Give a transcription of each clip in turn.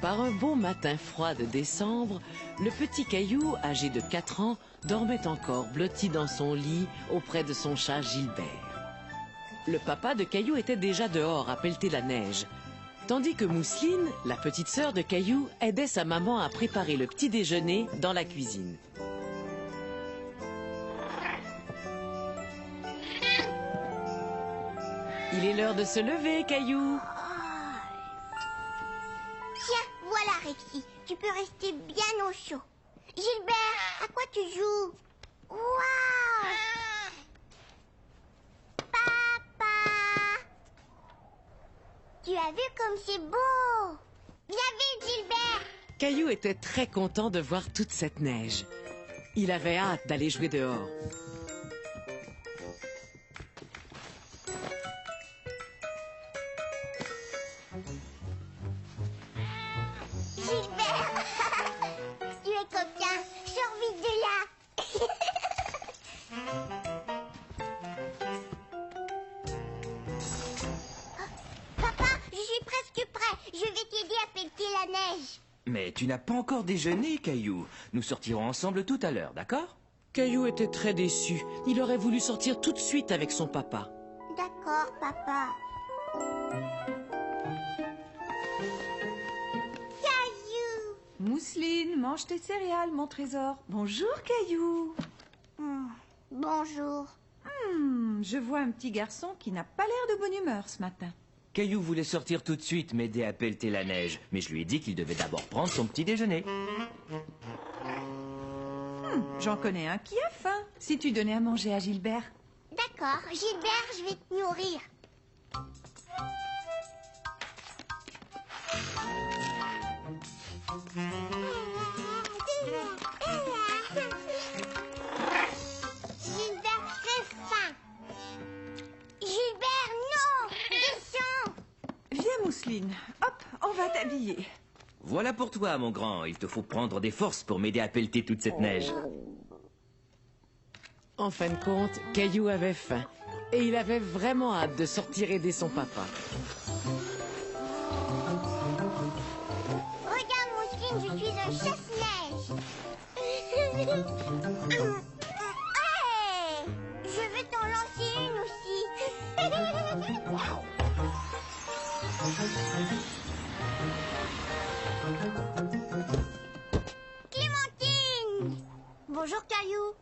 Par un beau matin froid de décembre, le petit Caillou, âgé de 4 ans, dormait encore blotti dans son lit auprès de son chat Gilbert. Le papa de Caillou était déjà dehors à pelleter la neige, tandis que Mousseline, la petite sœur de Caillou, aidait sa maman à préparer le petit déjeuner dans la cuisine. Il est l'heure de se lever, Caillou. Tiens, voilà Rexy, tu peux rester bien au chaud. Gilbert, à quoi tu joues? Waouh! Papa! Tu as vu comme c'est beau? Viens vite, Gilbert! Caillou était très content de voir toute cette neige. Il avait hâte d'aller jouer dehors. Gilbert! Tu es coquin, sors vite de là! Papa, je suis presque prêt. Je vais t'aider à pelleter la neige. Mais tu n'as pas encore déjeuné, Caillou. Nous sortirons ensemble tout à l'heure, d'accord? Caillou était très déçu. Il aurait voulu sortir tout de suite avec son papa. D'accord, papa. Caillou! Mousseline, mange tes céréales, mon trésor. Bonjour, Caillou. Bonjour. Je vois un petit garçon qui n'a pas l'air de bonne humeur ce matin. Caillou voulait sortir tout de suite m'aider à pelleter la neige, mais je lui ai dit qu'il devait d'abord prendre son petit déjeuner. J'en connais un qui a faim. Si tu donnais à manger à Gilbert. D'accord, Gilbert, je vais te nourrir. Gilbert, très faim. Gilbert, non! Descends! Viens, Mousseline. Hop, on va t'habiller. Voilà pour toi, mon grand. Il te faut prendre des forces pour m'aider à pelleter toute cette neige. En fin de compte, Caillou avait faim. Et il avait vraiment hâte de sortir aider son papa. Regarde, Mousseline, je suis un chasse-neige. Hey! Je vais t'en lancer une aussi. Clémentine! Bonjour, Caillou.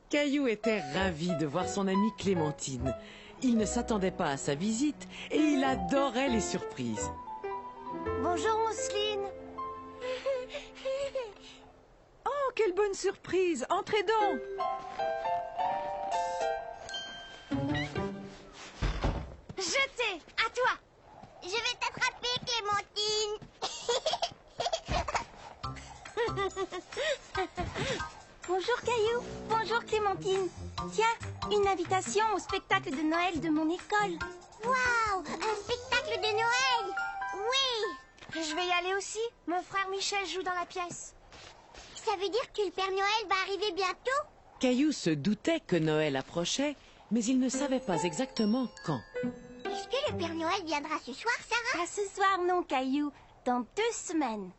Caillou était ravi de voir son amie Clémentine. Il ne s'attendait pas à sa visite et il adorait les surprises. Bonjour, Mousseline. Oh, quelle bonne surprise. Entrez donc. Jeté, à toi. Je vais t'attraper, Clémentine. Bonjour, Caillou. Bonjour, Clémentine. Tiens, une invitation au spectacle de Noël de mon école. Waouh, un spectacle de Noël. Oui. Je vais y aller aussi. Mon frère Michel joue dans la pièce. Ça veut dire que le Père Noël va arriver bientôt? Caillou se doutait que Noël approchait, mais il ne savait pas exactement quand. Est-ce que le Père Noël viendra ce soir, Sarah? Pas ce soir, non, Caillou. Dans 2 semaines.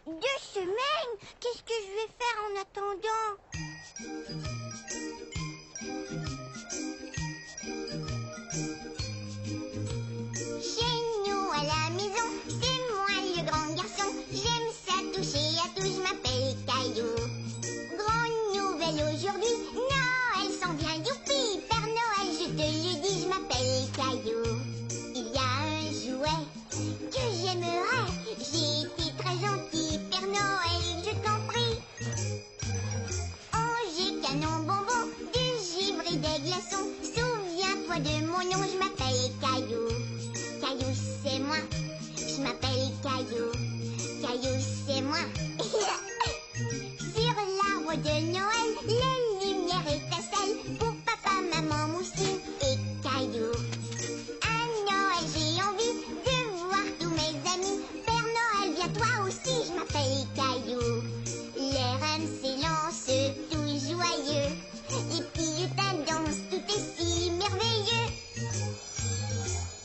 2 semaines? Qu'est-ce que je vais faire en attendant? Chez nous, à la maison, c'est moi le grand garçon. J'aime ça toucher à tout, je m'appelle Caillou. Grande nouvelle aujourd'hui, Noël s'en vient, youpi. Père Noël, je te le dis, je m'appelle Caillou. Il y a un jouet que j'aimerais. J'ai été très gentil, Père Noël, je t'en prie. Angers, canon, bonbon, du givre et des glaçons. Souviens-toi de mon nom, je m'appelle Caillou. Caillou, c'est moi, je m'appelle Caillou. Caillou, c'est moi. Sur l'arbre de Noël, les lumières étincellent pour papa, maman, Mousseline et Caillou. À Noël, j'ai envie de voir tous mes amis. Père Noël, viens toi aussi, je m'appelle Caillou. Les reines s'élancent, tout joyeux. Les petits dansent, tout est si merveilleux.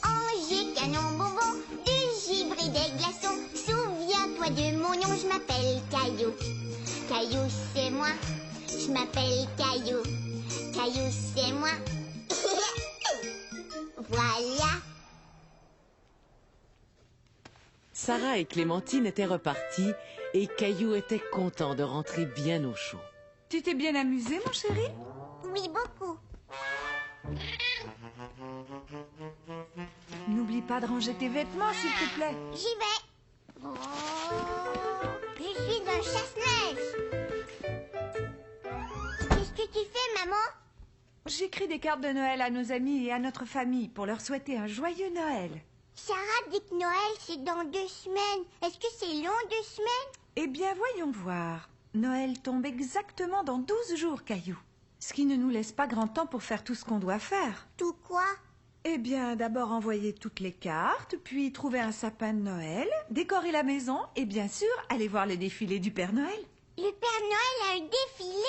Angers, canon, bonbon, du givre et des glaçons. Souviens-toi Rappelle-moi de mon nom, je m'appelle Caillou. Caillou, c'est moi. Je m'appelle Caillou. Caillou, c'est moi. Voilà. Sarah et Clémentine étaient reparties et Caillou était content de rentrer bien au chaud. Tu t'es bien amusé, mon chéri? Oui, beaucoup. N'oublie pas de ranger tes vêtements, s'il te plaît. J'y vais. Oh, je suis un chasse-neige. Qu'est-ce que tu fais, maman? J'écris des cartes de Noël à nos amis et à notre famille pour leur souhaiter un joyeux Noël. Sarah dit que Noël, c'est dans 2 semaines. Est-ce que c'est long, 2 semaines? Eh bien, voyons voir. Noël tombe exactement dans 12 jours, Caillou. Ce qui ne nous laisse pas grand temps pour faire tout ce qu'on doit faire. Tout quoi? Eh bien, d'abord envoyer toutes les cartes, puis trouver un sapin de Noël, décorer la maison et bien sûr, aller voir le défilé du Père Noël. Le Père Noël a un défilé.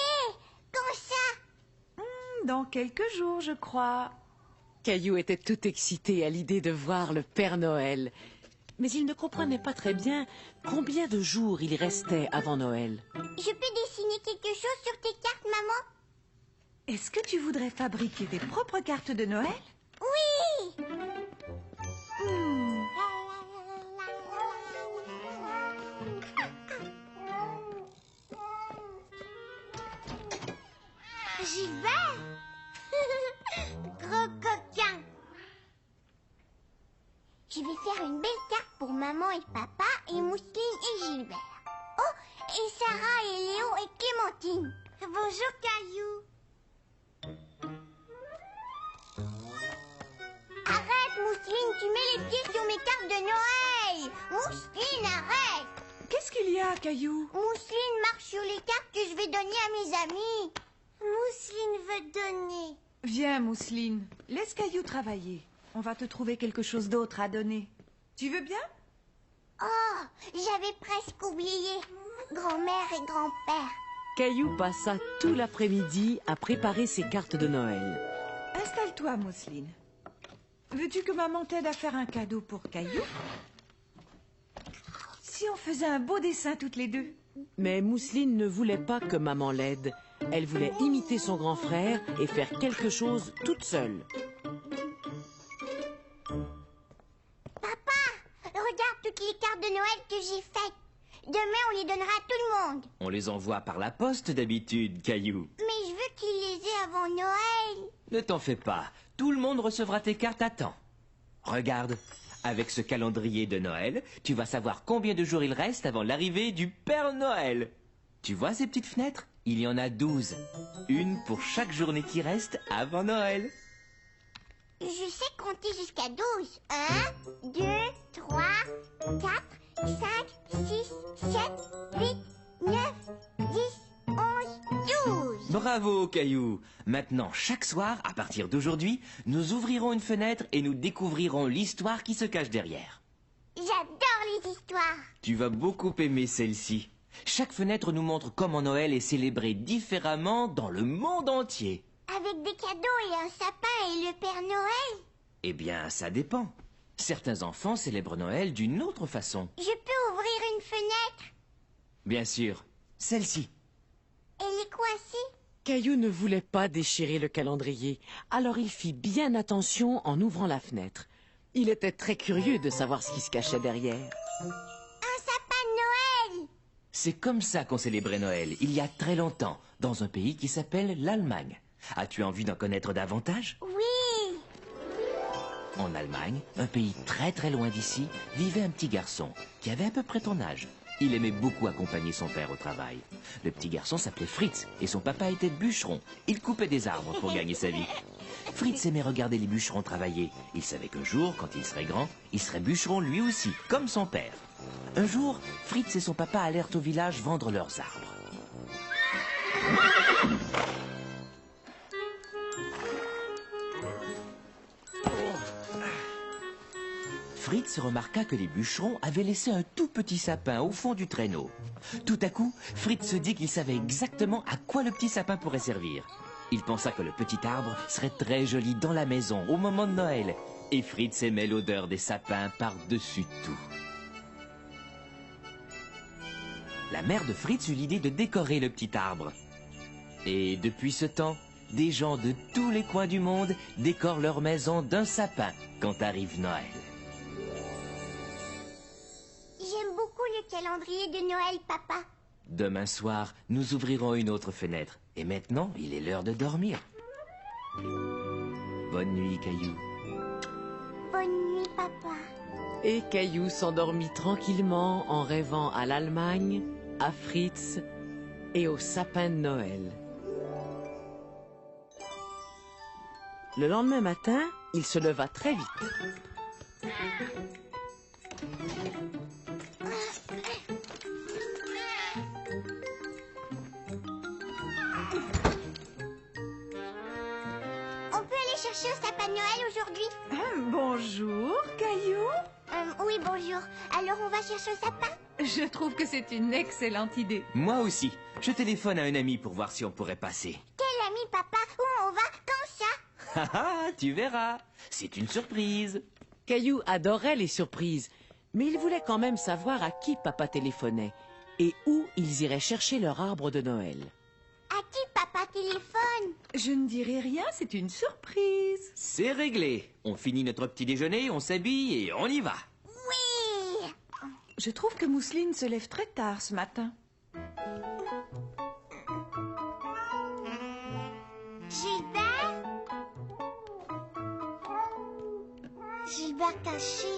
Quand ça? Dans quelques jours, je crois. Caillou était tout excité à l'idée de voir le Père Noël. Mais il ne comprenait pas très bien combien de jours il restait avant Noël. Je peux dessiner quelque chose sur tes cartes, maman? Est-ce que tu voudrais fabriquer tes propres cartes de Noël? Oui! J'y vais! Gros coquin! Je vais faire une belle carte pour maman et papa et Mousseline et Gilbert. Oh, et Sarah et Léo et Clémentine. Bonjour, Caillou. Arrête, Mousseline, tu mets les pieds sur mes cartes de Noël. Mousseline, arrête. Qu'est-ce qu'il y a, Caillou? Mousseline marche sur les cartes que je vais donner à mes amis. Mousseline veut donner. Viens, Mousseline, laisse Caillou travailler. On va te trouver quelque chose d'autre à donner. Tu veux bien? Oh, j'avais presque oublié. Grand-mère et grand-père. Caillou passa tout l'après-midi à préparer ses cartes de Noël. Installe-toi, Mousseline. Veux-tu que maman t'aide à faire un cadeau pour Caillou? Si on faisait un beau dessin toutes les deux? Mais Mousseline ne voulait pas que maman l'aide. Elle voulait imiter son grand frère et faire quelque chose toute seule. Papa, regarde toutes les cartes de Noël que j'ai faites. Demain, on les donnera à tout le monde. On les envoie par la poste d'habitude, Caillou. Mais je veux qu'ils les aient avant Noël. Ne t'en fais pas, tout le monde recevra tes cartes à temps. Regarde, avec ce calendrier de Noël, tu vas savoir combien de jours il reste avant l'arrivée du Père Noël. Tu vois ces petites fenêtres? Il y en a 12. Une pour chaque journée qui reste avant Noël. Je sais compter jusqu'à 12. 1, 2, 3, 4, 5, 6, 7, 8, 9, 10, 11, 12. Bravo, Caillou. Maintenant, chaque soir, à partir d'aujourd'hui, nous ouvrirons une fenêtre et nous découvrirons l'histoire qui se cache derrière. J'adore les histoires. Tu vas beaucoup aimer celle-ci. Chaque fenêtre nous montre comment Noël est célébré différemment dans le monde entier. Avec des cadeaux et un sapin et le Père Noël. Eh bien, ça dépend. Certains enfants célèbrent Noël d'une autre façon. Je peux ouvrir une fenêtre. Bien sûr, celle-ci. Elle est coincée. Caillou ne voulait pas déchirer le calendrier, alors il fit bien attention en ouvrant la fenêtre. Il était très curieux de savoir ce qui se cachait derrière. Un sapin de Noël. C'est comme ça qu'on célébrait Noël, il y a très longtemps, dans un pays qui s'appelle l'Allemagne. As-tu envie d'en connaître davantage? Oui. En Allemagne, un pays très très loin d'ici, vivait un petit garçon qui avait à peu près ton âge. Il aimait beaucoup accompagner son père au travail. Le petit garçon s'appelait Fritz et son papa était bûcheron. Il coupait des arbres pour gagner sa vie. Fritz aimait regarder les bûcherons travailler. Il savait qu'un jour, quand il serait grand, il serait bûcheron lui aussi, comme son père. Un jour, Fritz et son papa allèrent au village vendre leurs arbres. Fritz remarqua que les bûcherons avaient laissé un tout petit sapin au fond du traîneau. Tout à coup, Fritz se dit qu'il savait exactement à quoi le petit sapin pourrait servir. Il pensa que le petit arbre serait très joli dans la maison au moment de Noël. Et Fritz aimait l'odeur des sapins par-dessus tout. la mère de Fritz eut l'idée de décorer le petit arbre. Et depuis ce temps, des gens de tous les coins du monde décorent leur maison d'un sapin quand arrive Noël. J'aime beaucoup le calendrier de Noël, papa. Demain soir, nous ouvrirons une autre fenêtre. Et maintenant, il est l'heure de dormir. Bonne nuit, Caillou. Bonne nuit, papa. Et Caillou s'endormit tranquillement en rêvant à l'Allemagne, à Fritz et au sapin de Noël. Le lendemain matin, il se leva très vite. On peut aller chercher un sapin de Noël aujourd'hui? Bonjour, Caillou. Oui, bonjour. Alors on va chercher un sapin? Je trouve que c'est une excellente idée. Moi aussi. Je téléphone à un ami pour voir si on pourrait passer. Quel ami, papa? Où on va? Quand ça? Ah ah, tu verras. C'est une surprise. Caillou adorait les surprises, mais il voulait quand même savoir à qui papa téléphonait et où ils iraient chercher leur arbre de Noël. À qui papa téléphone? Je ne dirai rien, c'est une surprise. C'est réglé. On finit notre petit déjeuner, on s'habille et on y va. Oui! Je trouve que Mousseline se lève très tard ce matin. Gilbert? Gilbert caché.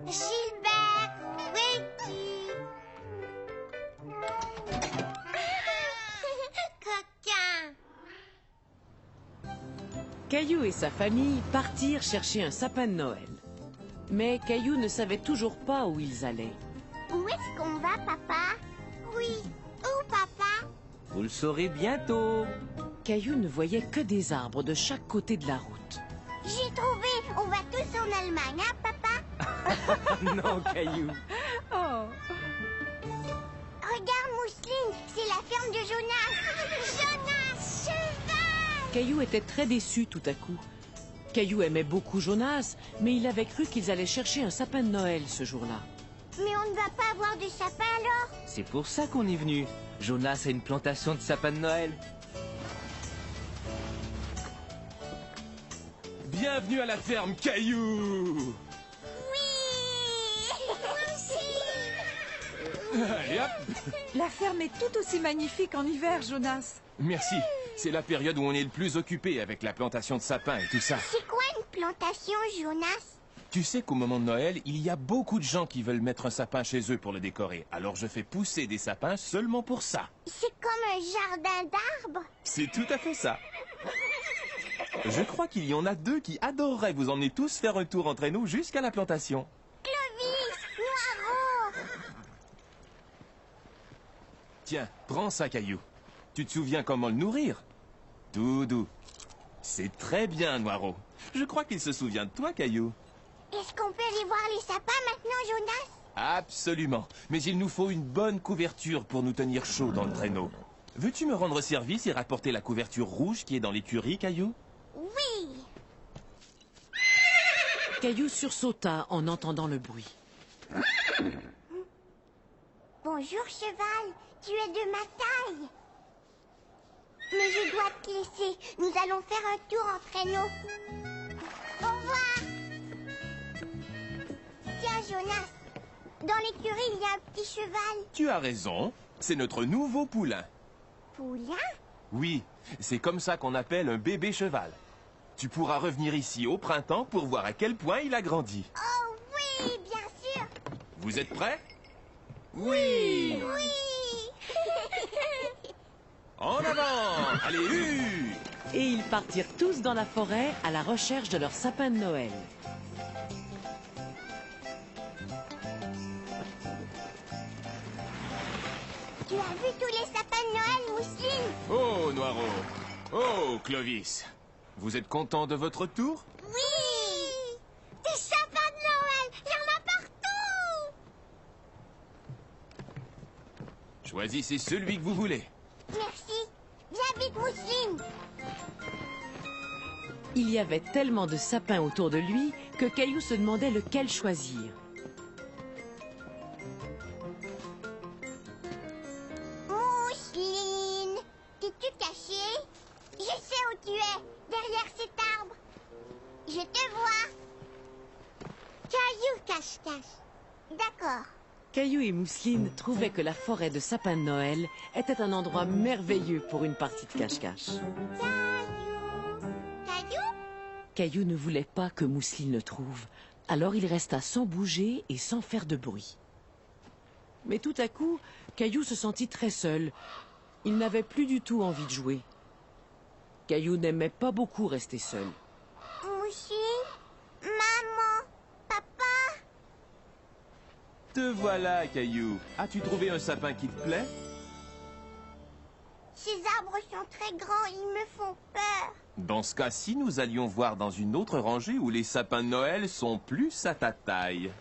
Gilbert, où es-tu? Coquin. Caillou et sa famille partirent chercher un sapin de Noël. Mais Caillou ne savait toujours pas où ils allaient. Où est-ce qu'on va, papa? Oui. Où, papa? Vous le saurez bientôt. Caillou ne voyait que des arbres de chaque côté de la route. J'ai trouvé. On va tous en Allemagne, hein, papa? Non, Caillou. Oh, Regarde, Mousseline, c'est la ferme de Jonas. Jonas, cheval! Caillou était très déçu tout à coup. Caillou aimait beaucoup Jonas, mais il avait cru qu'ils allaient chercher un sapin de Noël ce jour-là. Mais on ne va pas avoir de sapin alors? C'est pour ça qu'on est venu. Jonas a une plantation de sapins de Noël. Bienvenue à la ferme Caillou. Oui! Allez hop. la ferme est tout aussi magnifique en hiver, Jonas. Merci. C'est la période où on est le plus occupé avec la plantation de sapins et tout ça. C'est quoi une plantation, Jonas? Tu sais qu'au moment de Noël, il y a beaucoup de gens qui veulent mettre un sapin chez eux pour le décorer. Alors je fais pousser des sapins seulement pour ça. C'est comme un jardin d'arbres. C'est tout à fait ça. Je crois qu'il y en a deux qui adoreraient vous emmener tous faire un tour entre nous jusqu'à la plantation. Clovis, Noiro. Tiens, prends ça, Caillou. Tu te souviens comment le nourrir? Tout doux. C'est très bien, Noiro. Je crois qu'il se souvient de toi, Caillou. Est-ce qu'on peut aller voir les sapins maintenant, Jonas? Absolument. Mais il nous faut une bonne couverture pour nous tenir chaud dans le traîneau. Veux-tu me rendre service et rapporter la couverture rouge qui est dans l'écurie, Caillou? Oui. Caillou sursauta en entendant le bruit. Bonjour, cheval. Tu es de ma taille. Mais je dois te laisser. Nous allons faire un tour en traîneau. Au revoir. Tiens, Jonas. Dans l'écurie, il y a un petit cheval. Tu as raison. C'est notre nouveau poulain. Poulain? Oui, c'est comme ça qu'on appelle un bébé cheval. Tu pourras revenir ici au printemps pour voir à quel point il a grandi. Oh oui, bien sûr. Vous êtes prêts? Oui! Oui. En avant! Allez, Et ils partirent tous dans la forêt à la recherche de leur sapin de Noël. Tu as vu tous les sapins de Noël, Mousseline? Oh, Noiro! Oh, Clovis! Vous êtes content de votre tour? Oui. Des sapins de Noël. Il y en a partout. Choisissez celui que vous voulez. Merci. Viens vite, Mousseline. Il y avait tellement de sapins autour de lui que Caillou se demandait lequel choisir. Caillou et Mousseline trouvaient que la forêt de sapins de Noël était un endroit merveilleux pour une partie de cache-cache. Caillou? Caillou ne voulait pas que Mousseline le trouve, alors il resta sans bouger et sans faire de bruit. Mais tout à coup, Caillou se sentit très seul. Il n'avait plus du tout envie de jouer. Caillou n'aimait pas beaucoup rester seul. Mousseline? Maman? Papa? Te voilà, Caillou. As-tu trouvé un sapin qui te plaît? Ces arbres sont très grands, ils me font peur. Dans ce cas-ci, nous allions voir dans une autre rangée où les sapins de Noël sont plus à ta taille.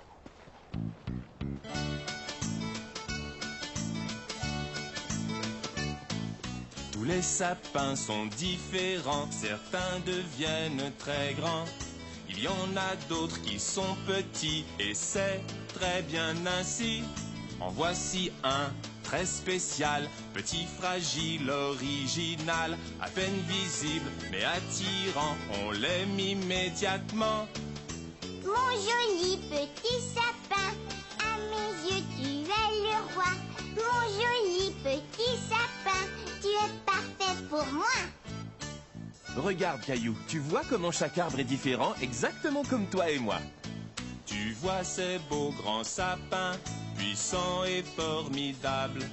Tous les sapins sont différents, certains deviennent très grands. Il y en a d'autres qui sont petits et c'est très bien ainsi. En voici un très spécial, petit, fragile, original, à peine visible mais attirant, on l'aime immédiatement. Mon joli petit sapin, à mes yeux tu es le roi. Mon joli petit sapin, tu es parfait pour moi. Regarde, Caillou, tu vois comment chaque arbre est différent, exactement comme toi et moi. Tu vois ces beaux grands sapins, puissants et formidables.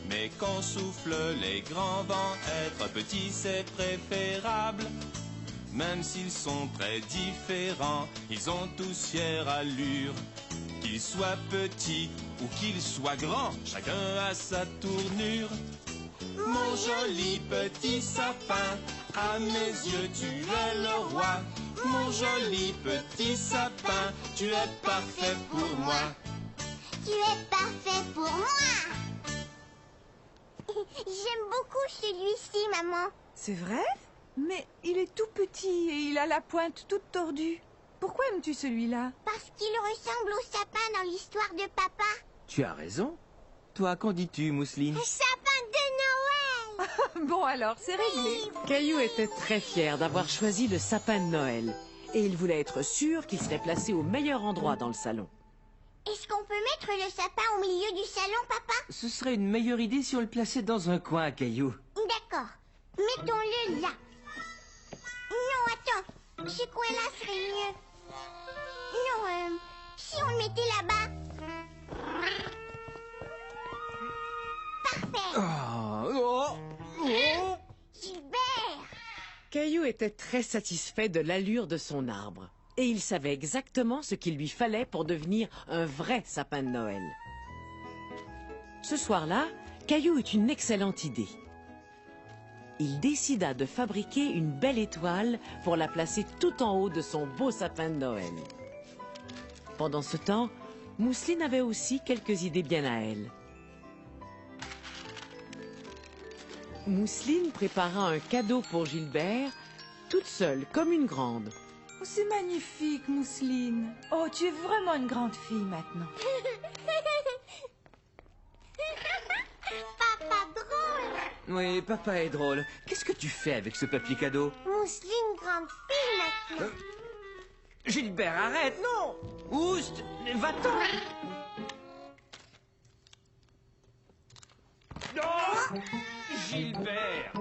Mais quand soufflent les grands vents, être petit c'est préférable. Même s'ils sont très différents, ils ont tous fière allure. Qu'ils soient petits ou qu'ils soient grands, chacun a sa tournure. Mon joli petit sapin, à mes yeux tu es le roi. Mon joli petit sapin, tu es parfait pour moi. Tu es parfait pour moi. J'aime beaucoup celui-ci, maman. C'est vrai? Mais il est tout petit et il a la pointe toute tordue. Pourquoi aimes-tu celui-là? Parce qu'il ressemble au sapin dans l'histoire de papa. Tu as raison. Toi, qu'en dis-tu, Mousseline? Sapin de Noël. Bon alors, c'est réglé. Caillou était très fier d'avoir choisi le sapin de Noël. Et il voulait être sûr qu'il serait placé au meilleur endroit dans le salon. Est-ce qu'on peut mettre le sapin au milieu du salon, papa? Ce serait une meilleure idée si on le plaçait dans un coin, Caillou. D'accord. Mettons-le là. Non, attends. Ce coin-là serait mieux. Non, si on le mettait là-bas. Parfait. Gilbert! Caillou était très satisfait de l'allure de son arbre. Et il savait exactement ce qu'il lui fallait pour devenir un vrai sapin de Noël. Ce soir-là, Caillou eut une excellente idée. Il décida de fabriquer une belle étoile pour la placer tout en haut de son beau sapin de Noël. Pendant ce temps, Mousseline avait aussi quelques idées bien à elle. Mousseline prépara un cadeau pour Gilbert, toute seule, comme une grande. Oh, c'est magnifique, Mousseline. Oh, tu es vraiment une grande fille maintenant. Papa drôle. Oui, papa est drôle. Qu'est-ce que tu fais avec ce papier cadeau? Mousseline grande fille maintenant. Gilbert, arrête, non! Oust, va-t'en! Non! Gilbert!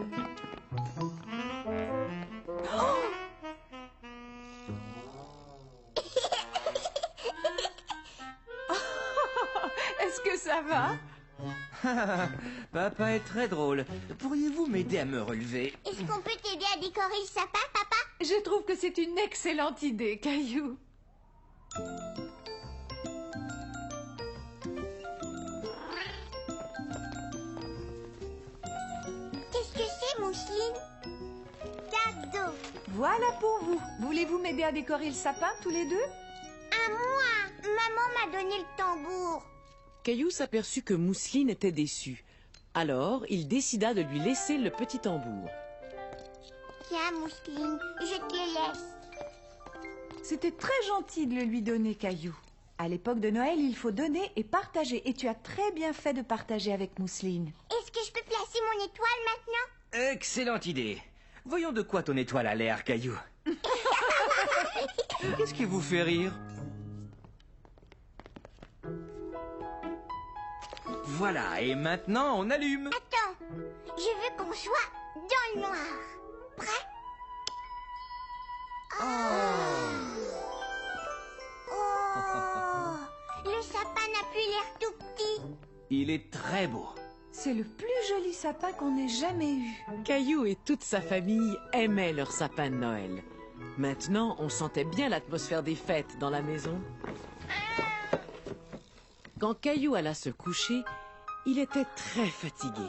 Est-ce que ça va? Papa est très drôle. Pourriez-vous m'aider à me relever? Est-ce qu'on peut t'aider à décorer le sapin, papa? Je trouve que c'est une excellente idée, Caillou. Qu'est-ce que c'est, Mousseline? Cadeau. Voilà pour vous. Voulez-vous m'aider à décorer le sapin, tous les deux? À moi. Maman m'a donné le tambour. Caillou s'aperçut que Mousseline était déçue. Alors, il décida de lui laisser le petit tambour. Tiens, Mousseline, je te le laisse. C'était très gentil de le lui donner, Caillou. À l'époque de Noël, il faut donner et partager. Et tu as très bien fait de partager avec Mousseline. Est-ce que je peux placer mon étoile maintenant? Excellente idée. Voyons de quoi ton étoile a l'air, Caillou. Qu'est-ce qui vous fait rire? Voilà, et maintenant on allume. Attends, je veux qu'on soit dans le noir. Prêt? Oh, le sapin n'a plus l'air tout petit. Il est très beau. C'est le plus joli sapin qu'on ait jamais eu. Caillou et toute sa famille aimaient leur sapin de Noël. Maintenant, on sentait bien l'atmosphère des fêtes dans la maison. Quand Caillou alla se coucher, il était très fatigué.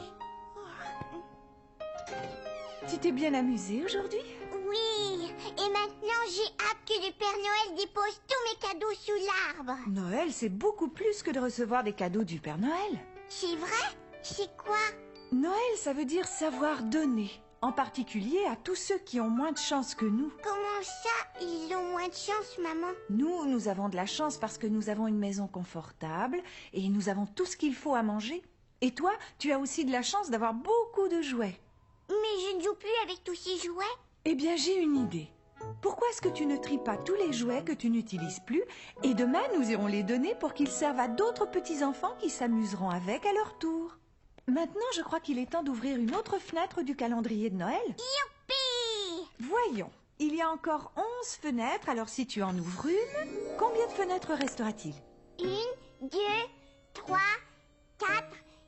Tu t'es bien amusé aujourd'hui? Oui, et maintenant j'ai hâte que le Père Noël dépose tous mes cadeaux sous l'arbre. Noël, c'est beaucoup plus que de recevoir des cadeaux du Père Noël. C'est vrai? C'est quoi? Noël, ça veut dire savoir donner, en particulier à tous ceux qui ont moins de chance que nous. Comment ça, ils ont moins de chance, maman? Nous avons de la chance parce que nous avons une maison confortable et nous avons tout ce qu'il faut à manger. Et toi, tu as aussi de la chance d'avoir beaucoup de jouets. Mais je ne joue plus avec tous ces jouets. Eh bien, j'ai une idée. Pourquoi est-ce que tu ne tries pas tous les jouets que tu n'utilises plus et demain, nous irons les donner pour qu'ils servent à d'autres petits-enfants qui s'amuseront avec à leur tour. Maintenant, je crois qu'il est temps d'ouvrir une autre fenêtre du calendrier de Noël. Youpi! Voyons, il y a encore 11 fenêtres, alors si tu en ouvres une, combien de fenêtres restera-t-il? 1, 2, 3, 4,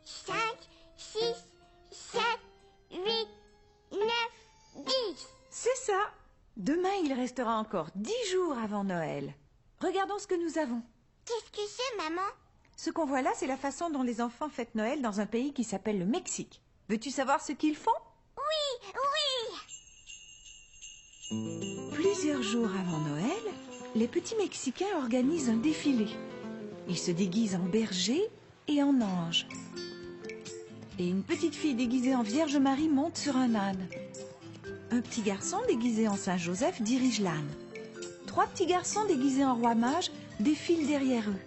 5, 6, 7, 8, 9, 10. C'est ça. Demain, il restera encore 10 jours avant Noël. Regardons ce que nous avons. Qu'est-ce que c'est, maman? Ce qu'on voit là, c'est la façon dont les enfants fêtent Noël dans un pays qui s'appelle le Mexique. Veux-tu savoir ce qu'ils font? Oui, oui. Plusieurs jours avant Noël, les petits Mexicains organisent un défilé. Ils se déguisent en berger et en ange. Et une petite fille déguisée en Vierge Marie monte sur un âne. Un petit garçon déguisé en Saint Joseph dirige l'âne. 3 petits garçons déguisés en roi mage défilent derrière eux.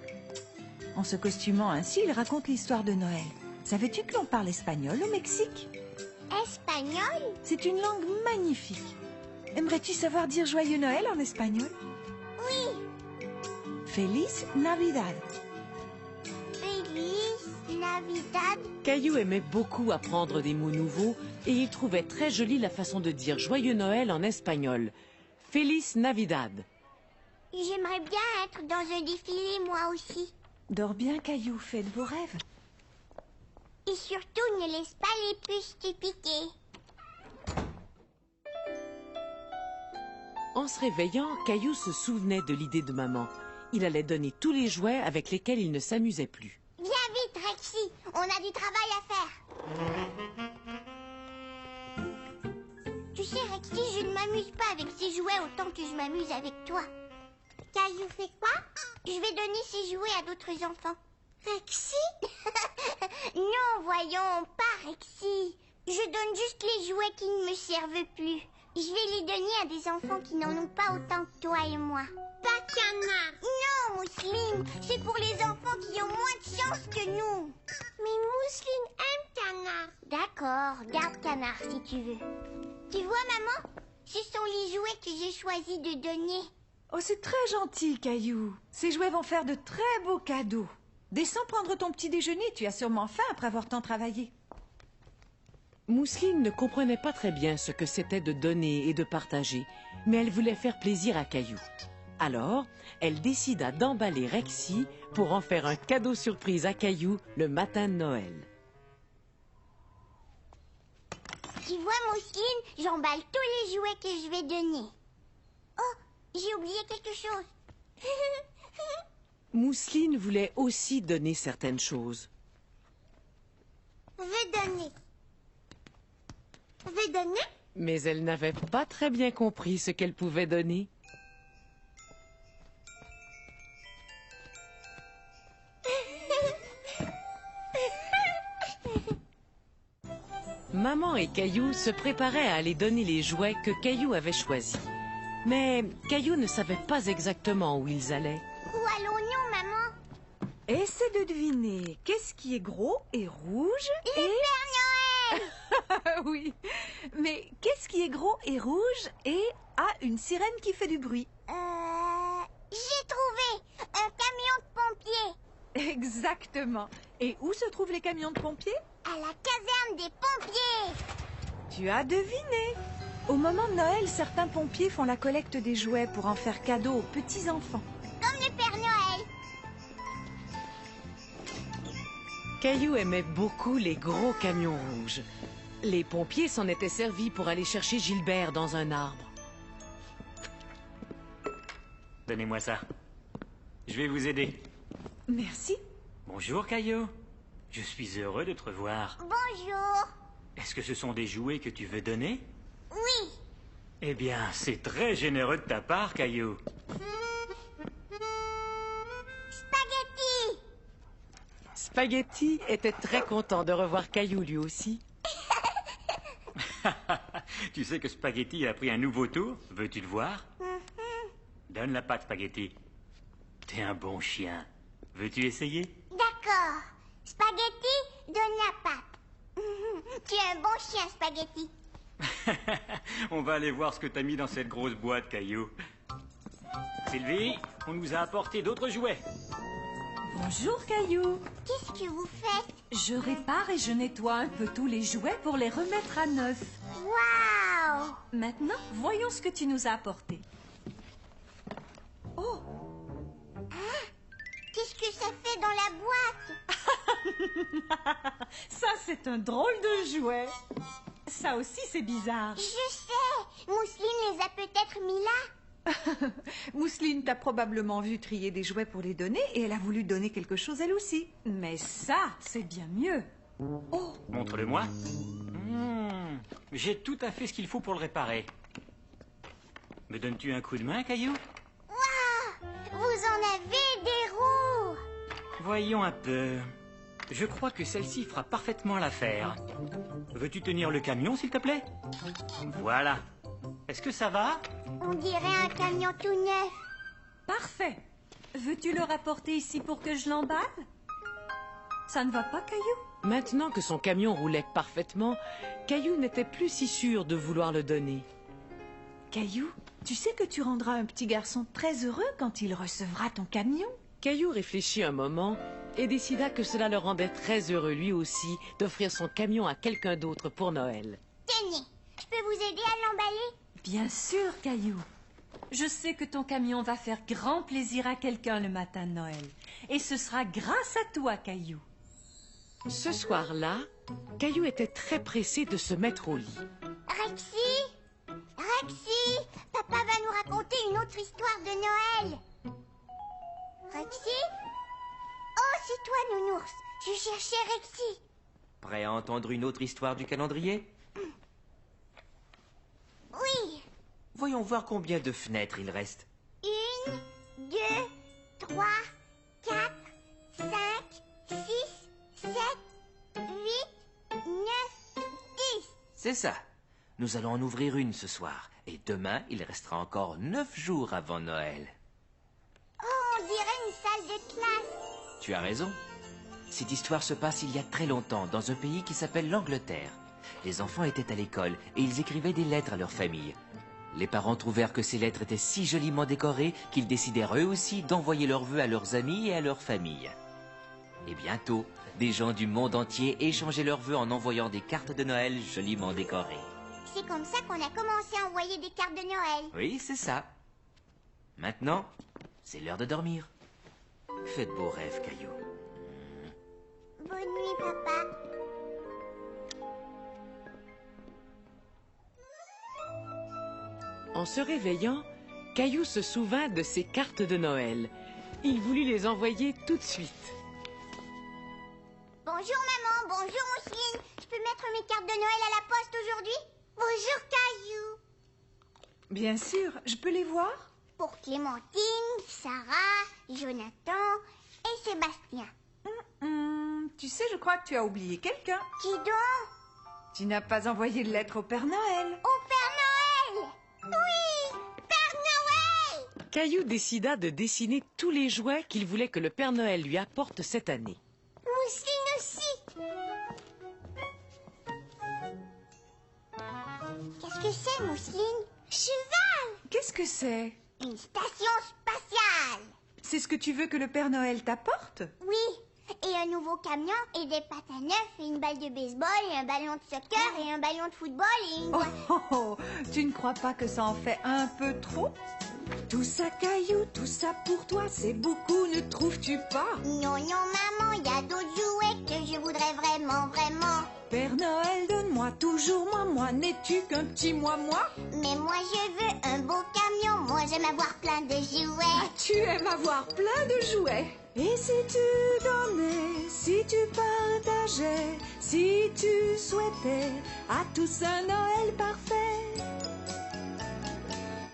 En se costumant ainsi, ils racontent l'histoire de Noël. Savais-tu que l'on parle espagnol au Mexique? Espagnol? C'est une langue magnifique. Aimerais-tu savoir dire Joyeux Noël en espagnol? Oui. Feliz Navidad. Feliz Navidad. Caillou aimait beaucoup apprendre des mots nouveaux et il trouvait très jolie la façon de dire Joyeux Noël en espagnol. Feliz Navidad. J'aimerais bien être dans un défilé, moi aussi. Dors bien, Caillou, fais de beaux rêves. Et surtout, ne laisse pas les puces te piquer. En se réveillant, Caillou se souvenait de l'idée de maman. Il allait donner tous les jouets avec lesquels il ne s'amusait plus. Viens vite, Rexy. On a du travail à faire. Tu sais, Rexy, je ne m'amuse pas avec ces jouets autant que je m'amuse avec toi. Caillou fait quoi? Je vais donner ces jouets à d'autres enfants. Rexy? Non, voyons, pas Rexy. Je donne juste les jouets qui ne me servent plus. Je vais les donner à des enfants qui n'en ont pas autant que toi et moi. Pas Canard. Non, Mousseline, c'est pour les enfants qui ont moins de chance que nous. Mais Mousseline aime Canard. D'accord, garde Canard si tu veux. Tu vois, maman, ce sont les jouets que j'ai choisi de donner. Oh, c'est très gentil, Caillou. Ces jouets vont faire de très beaux cadeaux. Descends prendre ton petit déjeuner, tu as sûrement faim après avoir tant travaillé. Mousseline ne comprenait pas très bien ce que c'était de donner et de partager, mais elle voulait faire plaisir à Caillou. Alors, elle décida d'emballer Rexy pour en faire un cadeau surprise à Caillou le matin de Noël. Tu vois, Mousseline, j'emballe tous les jouets que je vais donner. Oh, j'ai oublié quelque chose. Mousseline voulait aussi donner certaines choses. Veux donner. Veux donner? Mais elle n'avait pas très bien compris ce qu'elle pouvait donner. Maman et Caillou se préparaient à aller donner les jouets que Caillou avait choisis. Mais Caillou ne savait pas exactement où ils allaient. Où allons-nous, maman? Essaie de deviner. Qu'est-ce qui est gros et rouge Le Père Noël! Oui. Mais qu'est-ce qui est gros et rouge et a une sirène qui fait du bruit? J'ai trouvé un camion de pompiers. Exactement. Et où se trouvent les camions de pompiers? À la caserne des pompiers. Tu as deviné. Au moment de Noël, certains pompiers font la collecte des jouets pour en faire cadeau aux petits-enfants. Comme le Père Noël. Caillou aimait beaucoup les gros camions rouges. Les pompiers s'en étaient servis pour aller chercher Gilbert dans un arbre. Donnez-moi ça. Je vais vous aider. Merci. Bonjour, Caillou. Je suis heureux de te revoir. Bonjour. Est-ce que ce sont des jouets que tu veux donner? Oui. Eh bien, c'est très généreux de ta part, Caillou. Spaghetti. Spaghetti était très content de revoir Caillou lui aussi. Tu sais que Spaghetti a pris un nouveau tour? Veux-tu le voir? Donne la patte, Spaghetti. T'es un bon chien. Veux-tu essayer? D'accord. Spaghetti, donne la patte. Tu es un bon chien, Spaghetti. On va aller voir ce que t'as mis dans cette grosse boîte, Caillou. Sylvie, on nous a apporté d'autres jouets. Bonjour, Caillou. Qu'est-ce que vous faites? Je répare et je nettoie un peu tous les jouets pour les remettre à neuf. Waouh! Maintenant, voyons ce que tu nous as apporté. Oh! Qu'est-ce que ça fait dans la boîte? Ça, c'est un drôle de jouet. Ça aussi, c'est bizarre. Je sais. Mousseline les a peut-être mis là. Mousseline t'a probablement vu trier des jouets pour les donner et elle a voulu donner quelque chose elle aussi. Mais ça, c'est bien mieux. Oh! Montre-le-moi. J'ai tout à fait ce qu'il faut pour le réparer. Me donnes-tu un coup de main, Caillou? Waouh! Vous en avez des roues. Voyons un peu. Je crois que celle-ci fera parfaitement l'affaire. Veux-tu tenir le camion, s'il te plaît? Voilà. Est-ce que ça va? On dirait un camion tout neuf. Parfait. Veux-tu le rapporter ici pour que je l'emballe? Ça ne va pas, Caillou? Maintenant que son camion roulait parfaitement, Caillou n'était plus si sûr de vouloir le donner. Caillou, tu sais que tu rendras un petit garçon très heureux quand il recevra ton camion? Caillou réfléchit un moment et décida que cela le rendait très heureux lui aussi d'offrir son camion à quelqu'un d'autre pour Noël. Tenez, je peux vous aider à l'emballer? Bien sûr, Caillou. Je sais que ton camion va faire grand plaisir à quelqu'un le matin de Noël. Et ce sera grâce à toi, Caillou. Ce soir-là, Caillou était très pressé de se mettre au lit. Rexy? Rexy? Papa va nous raconter une autre histoire de Noël. Rexy? Oh, c'est toi, Nounours. Je cherchais Rexy. Prêt à entendre une autre histoire du calendrier? Oui. Voyons voir combien de fenêtres il reste. 1, 2, 3, 4, 5, 6, 7, 8, 9, 10. C'est ça. Nous allons en ouvrir une ce soir. Et demain, il restera encore 9 jours avant Noël. Oh, on dirait une salle de classe. Tu as raison. Cette histoire se passe il y a très longtemps, dans un pays qui s'appelle l'Angleterre. Les enfants étaient à l'école et ils écrivaient des lettres à leur famille. Les parents trouvèrent que ces lettres étaient si joliment décorées qu'ils décidèrent eux aussi d'envoyer leurs vœux à leurs amis et à leur famille. Et bientôt, des gens du monde entier échangeaient leurs vœux en envoyant des cartes de Noël joliment décorées. C'est comme ça qu'on a commencé à envoyer des cartes de Noël. Oui, c'est ça. Maintenant, c'est l'heure de dormir. Faites beaux rêves, Caillou. Bonne nuit, papa. En se réveillant, Caillou se souvint de ses cartes de Noël. Il voulut les envoyer tout de suite. Bonjour, maman. Bonjour, Mousseline. Je peux mettre mes cartes de Noël à la poste aujourd'hui? Bonjour, Caillou. Bien sûr, je peux les voir? Pour Clémentine, Sarah, Jonathan et Sébastien. Tu sais, je crois que tu as oublié quelqu'un. Qui donc? Tu n'as pas envoyé de lettre au Père Noël. Au Père Noël! Oui! Père Noël! Caillou décida de dessiner tous les jouets qu'il voulait que le Père Noël lui apporte cette année. Mousseline aussi! Qu'est-ce que c'est, Mousseline? Cheval! Qu'est-ce que c'est? Une station spatiale! C'est ce que tu veux que le Père Noël t'apporte? Oui, et un nouveau camion, et des patins neufs, et une balle de baseball, et un ballon de soccer, et un ballon de football, et une... Oh, oh, oh, tu ne crois pas que ça en fait un peu trop? Tout ça, Caillou, tout ça pour toi, c'est beaucoup, ne trouves-tu pas? Non, non, maman, il y a d'autres jouets que je voudrais vraiment, vraiment. Père Noël, donne-moi toujours moi, n'es-tu qu'un petit moi? Mais moi, je veux un beau camion, moi, j'aime avoir plein de jouets. Tu aimes avoir plein de jouets. Et si tu donnais, si tu partageais, si tu souhaitais à tous un Noël parfait?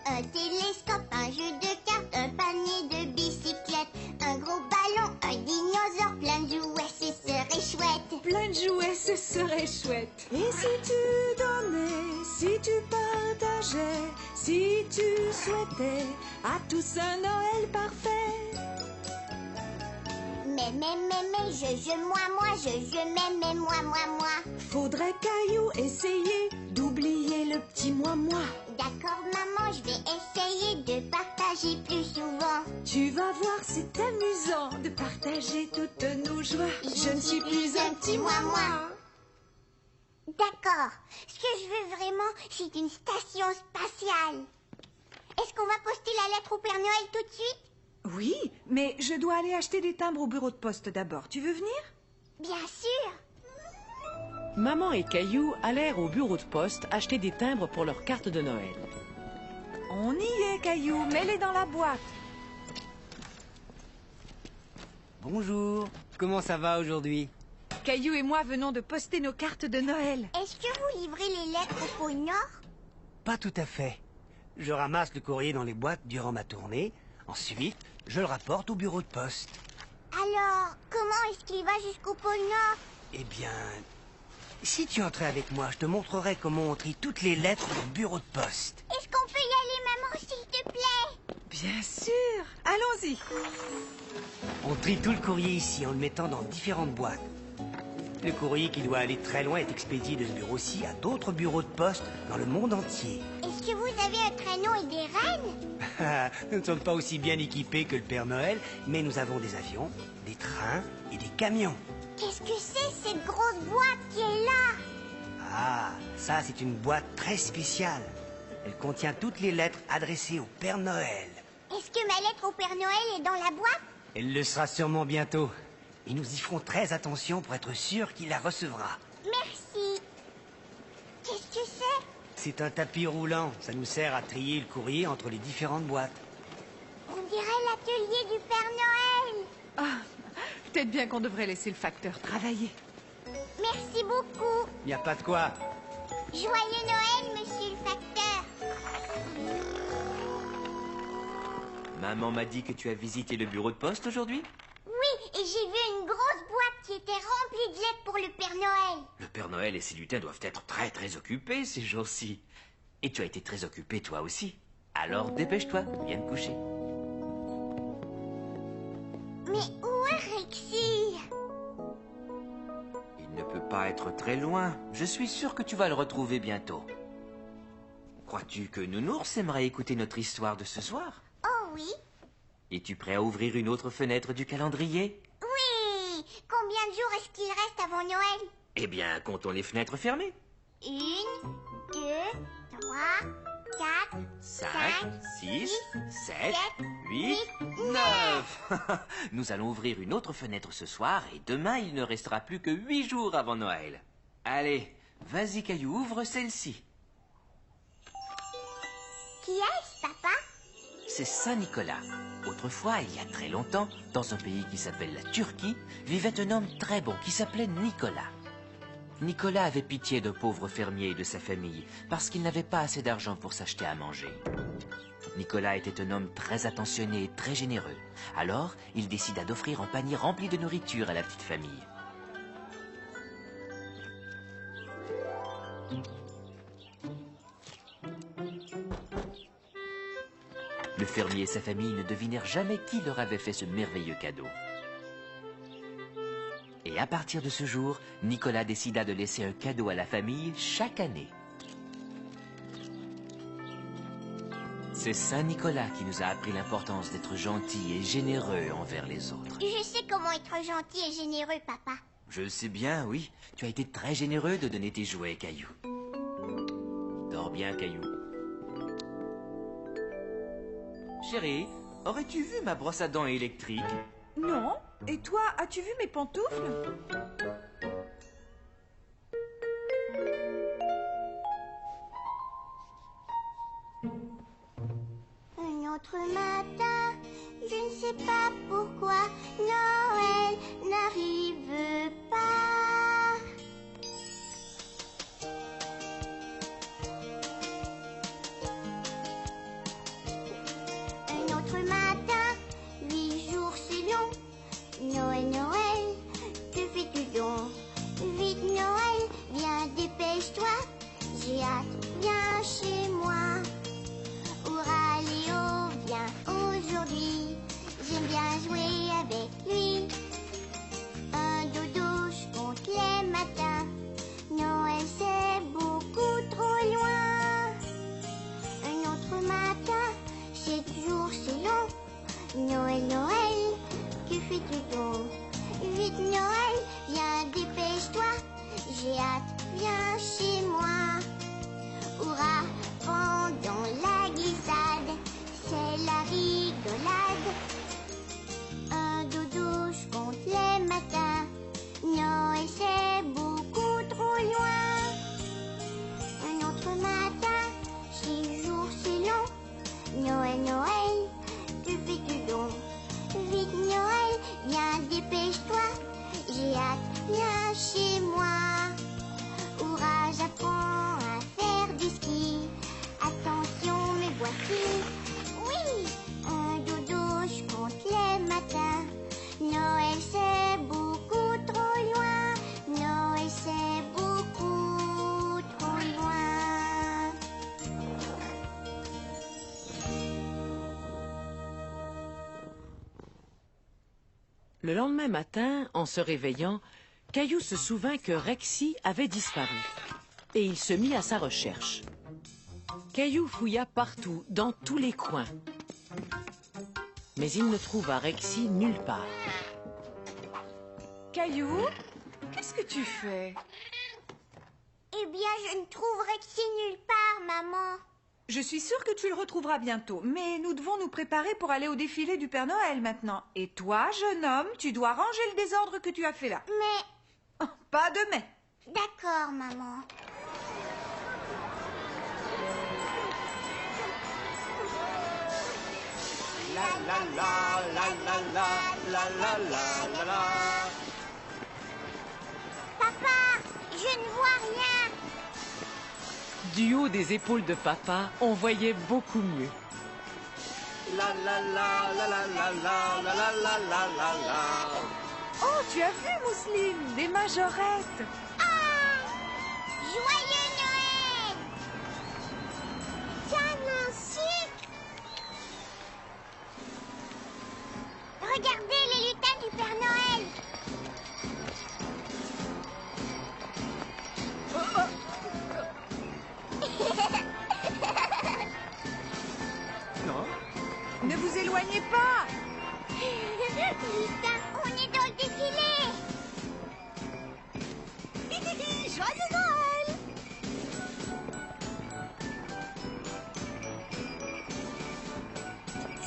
Un télescope, un jeu de cartes, un panier de bicyclettes, un gros ballon, un dinosaure, plein de jouets, ce serait chouette. Plein de jouets, ce serait chouette. Et si tu donnais, si tu partageais, si tu souhaitais à tous un Noël parfait? Mais, je, moi. Faudrait, Caillou, essayer d'oublier le petit moi. D'accord, maman, je vais essayer de partager plus souvent. Tu vas voir, c'est amusant de partager toutes nos joies. Je ne suis plus un petit moi. D'accord. Ce que je veux vraiment, c'est une station spatiale. Est-ce qu'on va poster la lettre au Père Noël tout de suite? Oui, mais je dois aller acheter des timbres au bureau de poste d'abord. Tu veux venir? Bien sûr. Maman et Caillou allèrent au bureau de poste acheter des timbres pour leur carte de Noël. On y est, Caillou. Mets-les dans la boîte. Bonjour, comment ça va aujourd'hui? Caillou et moi venons de poster nos cartes de Noël. Est-ce que vous livrez les lettres au pôle Nord? Pas tout à fait. Je ramasse le courrier dans les boîtes durant ma tournée. Ensuite, je le rapporte au bureau de poste. Alors, comment est-ce qu'il va jusqu'au pôle Nord? Eh bien, si tu entrais avec moi, je te montrerai comment on trie toutes les lettres au bureau de poste. Est-ce qu'on peut y aller, maman, s'il te plaît? Bien sûr. Allons-y. On trie tout le courrier ici en le mettant dans différentes boîtes. Le courrier qui doit aller très loin est expédié de ce bureau-ci à d'autres bureaux de poste dans le monde entier. Est-ce que vous avez un traîneau et des rennes? Nous ne sommes pas aussi bien équipés que le Père Noël, mais nous avons des avions, des trains et des camions. Qu'est-ce que c'est, cette grosse boîte qui est là? Ah, ça c'est une boîte très spéciale. Elle contient toutes les lettres adressées au Père Noël. Est-ce que ma lettre au Père Noël est dans la boîte? Elle le sera sûrement bientôt. Et nous y ferons très attention pour être sûr qu'il la recevra. Merci. Qu'est-ce que c'est? C'est un tapis roulant. Ça nous sert à trier le courrier entre les différentes boîtes. On dirait l'atelier du Père Noël. Ah, peut-être bien qu'on devrait laisser le facteur travailler. Merci beaucoup. Il n'y a pas de quoi. Joyeux Noël, monsieur le facteur. Maman m'a dit que tu as visité le bureau de poste aujourd'hui? Oui, et j'ai vu une grosse boîte qui était remplie de lettres pour le Père Noël. Le Père Noël et ses lutins doivent être très très occupés ces jours-ci. Et tu as été très occupé toi aussi. Alors dépêche-toi, viens te coucher. Mais où est Rexy? Il ne peut pas être très loin. Je suis sûr que tu vas le retrouver bientôt. Crois-tu que Nounours aimerait écouter notre histoire de ce soir? Oh oui. Es-tu prêt à ouvrir une autre fenêtre du calendrier? Oui. Combien de jours est-ce qu'il reste avant Noël? Eh bien, comptons les fenêtres fermées. 1, 2, 3, 4, 5, 6, 7, 8, 9. Nous allons ouvrir une autre fenêtre ce soir et demain, il ne restera plus que 8 jours avant Noël. Allez, vas-y Caillou, ouvre celle-ci. Qui est-ce, papa? C'est Saint-Nicolas. Autrefois, il y a très longtemps, dans un pays qui s'appelle la Turquie, vivait un homme très bon qui s'appelait Nicolas. Nicolas avait pitié d'un pauvre fermier et de sa famille parce qu'il n'avait pas assez d'argent pour s'acheter à manger. Nicolas était un homme très attentionné et très généreux. Alors, il décida d'offrir un panier rempli de nourriture à la petite famille. Le fermier et sa famille ne devinèrent jamais qui leur avait fait ce merveilleux cadeau. Et à partir de ce jour, Nicolas décida de laisser un cadeau à la famille chaque année. C'est Saint Nicolas qui nous a appris l'importance d'être gentil et généreux envers les autres. Je sais comment être gentil et généreux, papa. Je sais bien, oui. Tu as été très généreux de donner tes jouets, Caillou. Dors bien, Caillou. Chérie, aurais-tu vu ma brosse à dents électrique? Non. Et toi, as-tu vu mes pantoufles? Un autre matin, je ne sais pas pourquoi Noël n'arrive pas. Un autre matin, 8 jours c'est long. Noël, Noël, que fais-tu donc? Vite Noël, viens dépêche-toi. J'ai hâte, viens chez moi. Hurrah Léo, viens aujourd'hui. J'aime bien jouer avec lui. Un dodo, je compte les matins. Noël c'est beaucoup trop loin. Un autre matin, 7 jours c'est long. Noël, Noël, que fais-tu donc? Vite Noël, viens dépêche-toi. J'ai hâte, viens chez moi. Hurrah, pendant la glissade, c'est la rigolade. Un dodo, je compte les matins. Noël c'est beaucoup trop loin. Un autre matin, 6 jours c'est long. Noël, Noël, que fais-tu donc? Vite Noël, viens dépêche-toi. J'ai hâte, viens chez moi. Hurrah, j'apprends à faire du ski. Attention mes boîtiers. Oui, un dodo, je compte les matins. Noël c'est beaucoup trop loin. Noël c'est beaucoup trop loin. Le lendemain matin, en se réveillant, Caillou se souvint que Rexy avait disparu. Et il se mit à sa recherche. Caillou fouilla partout, dans tous les coins. Mais il ne trouva Rexy nulle part. Caillou, qu'est-ce que tu fais? Eh bien, je ne trouve Rexy nulle part, maman. Je suis sûre que tu le retrouveras bientôt, mais nous devons nous préparer pour aller au défilé du Père Noël maintenant. Et toi, jeune homme, tu dois ranger le désordre que tu as fait là. Mais... Oh, pas de mais. D'accord, maman. La la la la la la la la la la la. Papa, je ne vois rien. Du haut des épaules de papa, on voyait beaucoup mieux. La la la la la la la la la la la la la. Oh, tu as vu, Mousseline, des majorettes. Ah! Joyeux Noël! Tiens, un sucre! Regardez les lutins du Père Noël! Non. Ne vous éloignez pas. Lutins, on est dans le défilé! Joyeux Noël!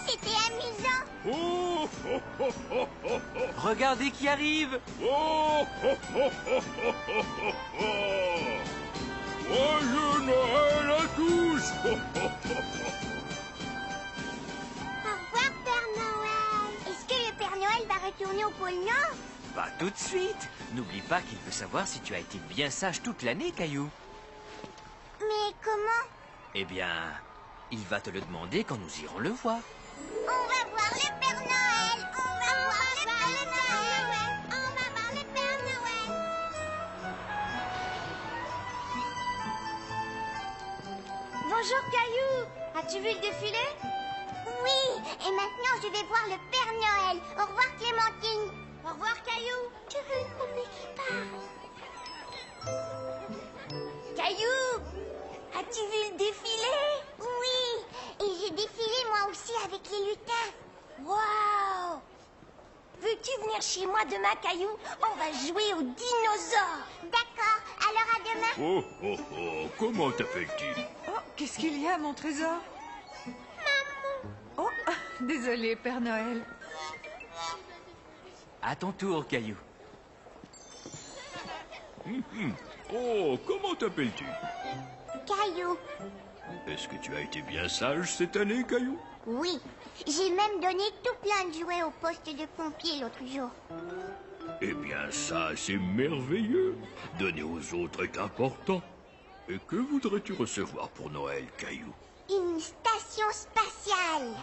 C'était amusant! Oh, oh, oh, oh, oh, oh. Regardez qui arrive! Oh, oh, oh, oh, oh, oh, oh, oh. Joyeux Noël à tous! Oh, oh, oh, oh. Au revoir, Père Noël! Est-ce que le Père Noël va retourner au pôle Nord? Pas tout de suite. N'oublie pas qu'il veut savoir si tu as été bien sage toute l'année, Caillou. Mais comment? Eh bien, il va te le demander quand nous irons le voir. On va voir le Père Noël! On va voir le Père Noël! On va voir le Père Noël! Bonjour, Caillou. As-tu vu le défilé? Oui, et maintenant je vais voir le Père Noël. Au revoir Clémentine. Au revoir Caillou. Je veux mon équipage. Caillou, as-tu vu le défilé? Oui, et j'ai des venir chez moi demain, Caillou? On va jouer aux dinosaures. D'accord, alors à demain. Oh, oh, oh, comment t'appelles-tu? Oh, qu'est-ce qu'il y a, mon trésor? Maman. Oh, désolé, Père Noël. À ton tour, Caillou. Oh, comment t'appelles-tu? Caillou. Est-ce que tu as été bien sage cette année, Caillou? Oui, j'ai même donné tout plein de jouets au poste de pompier l'autre jour. Eh bien, ça, c'est merveilleux. Donner aux autres est important. Et que voudrais-tu recevoir pour Noël, Caillou? Une station spatiale.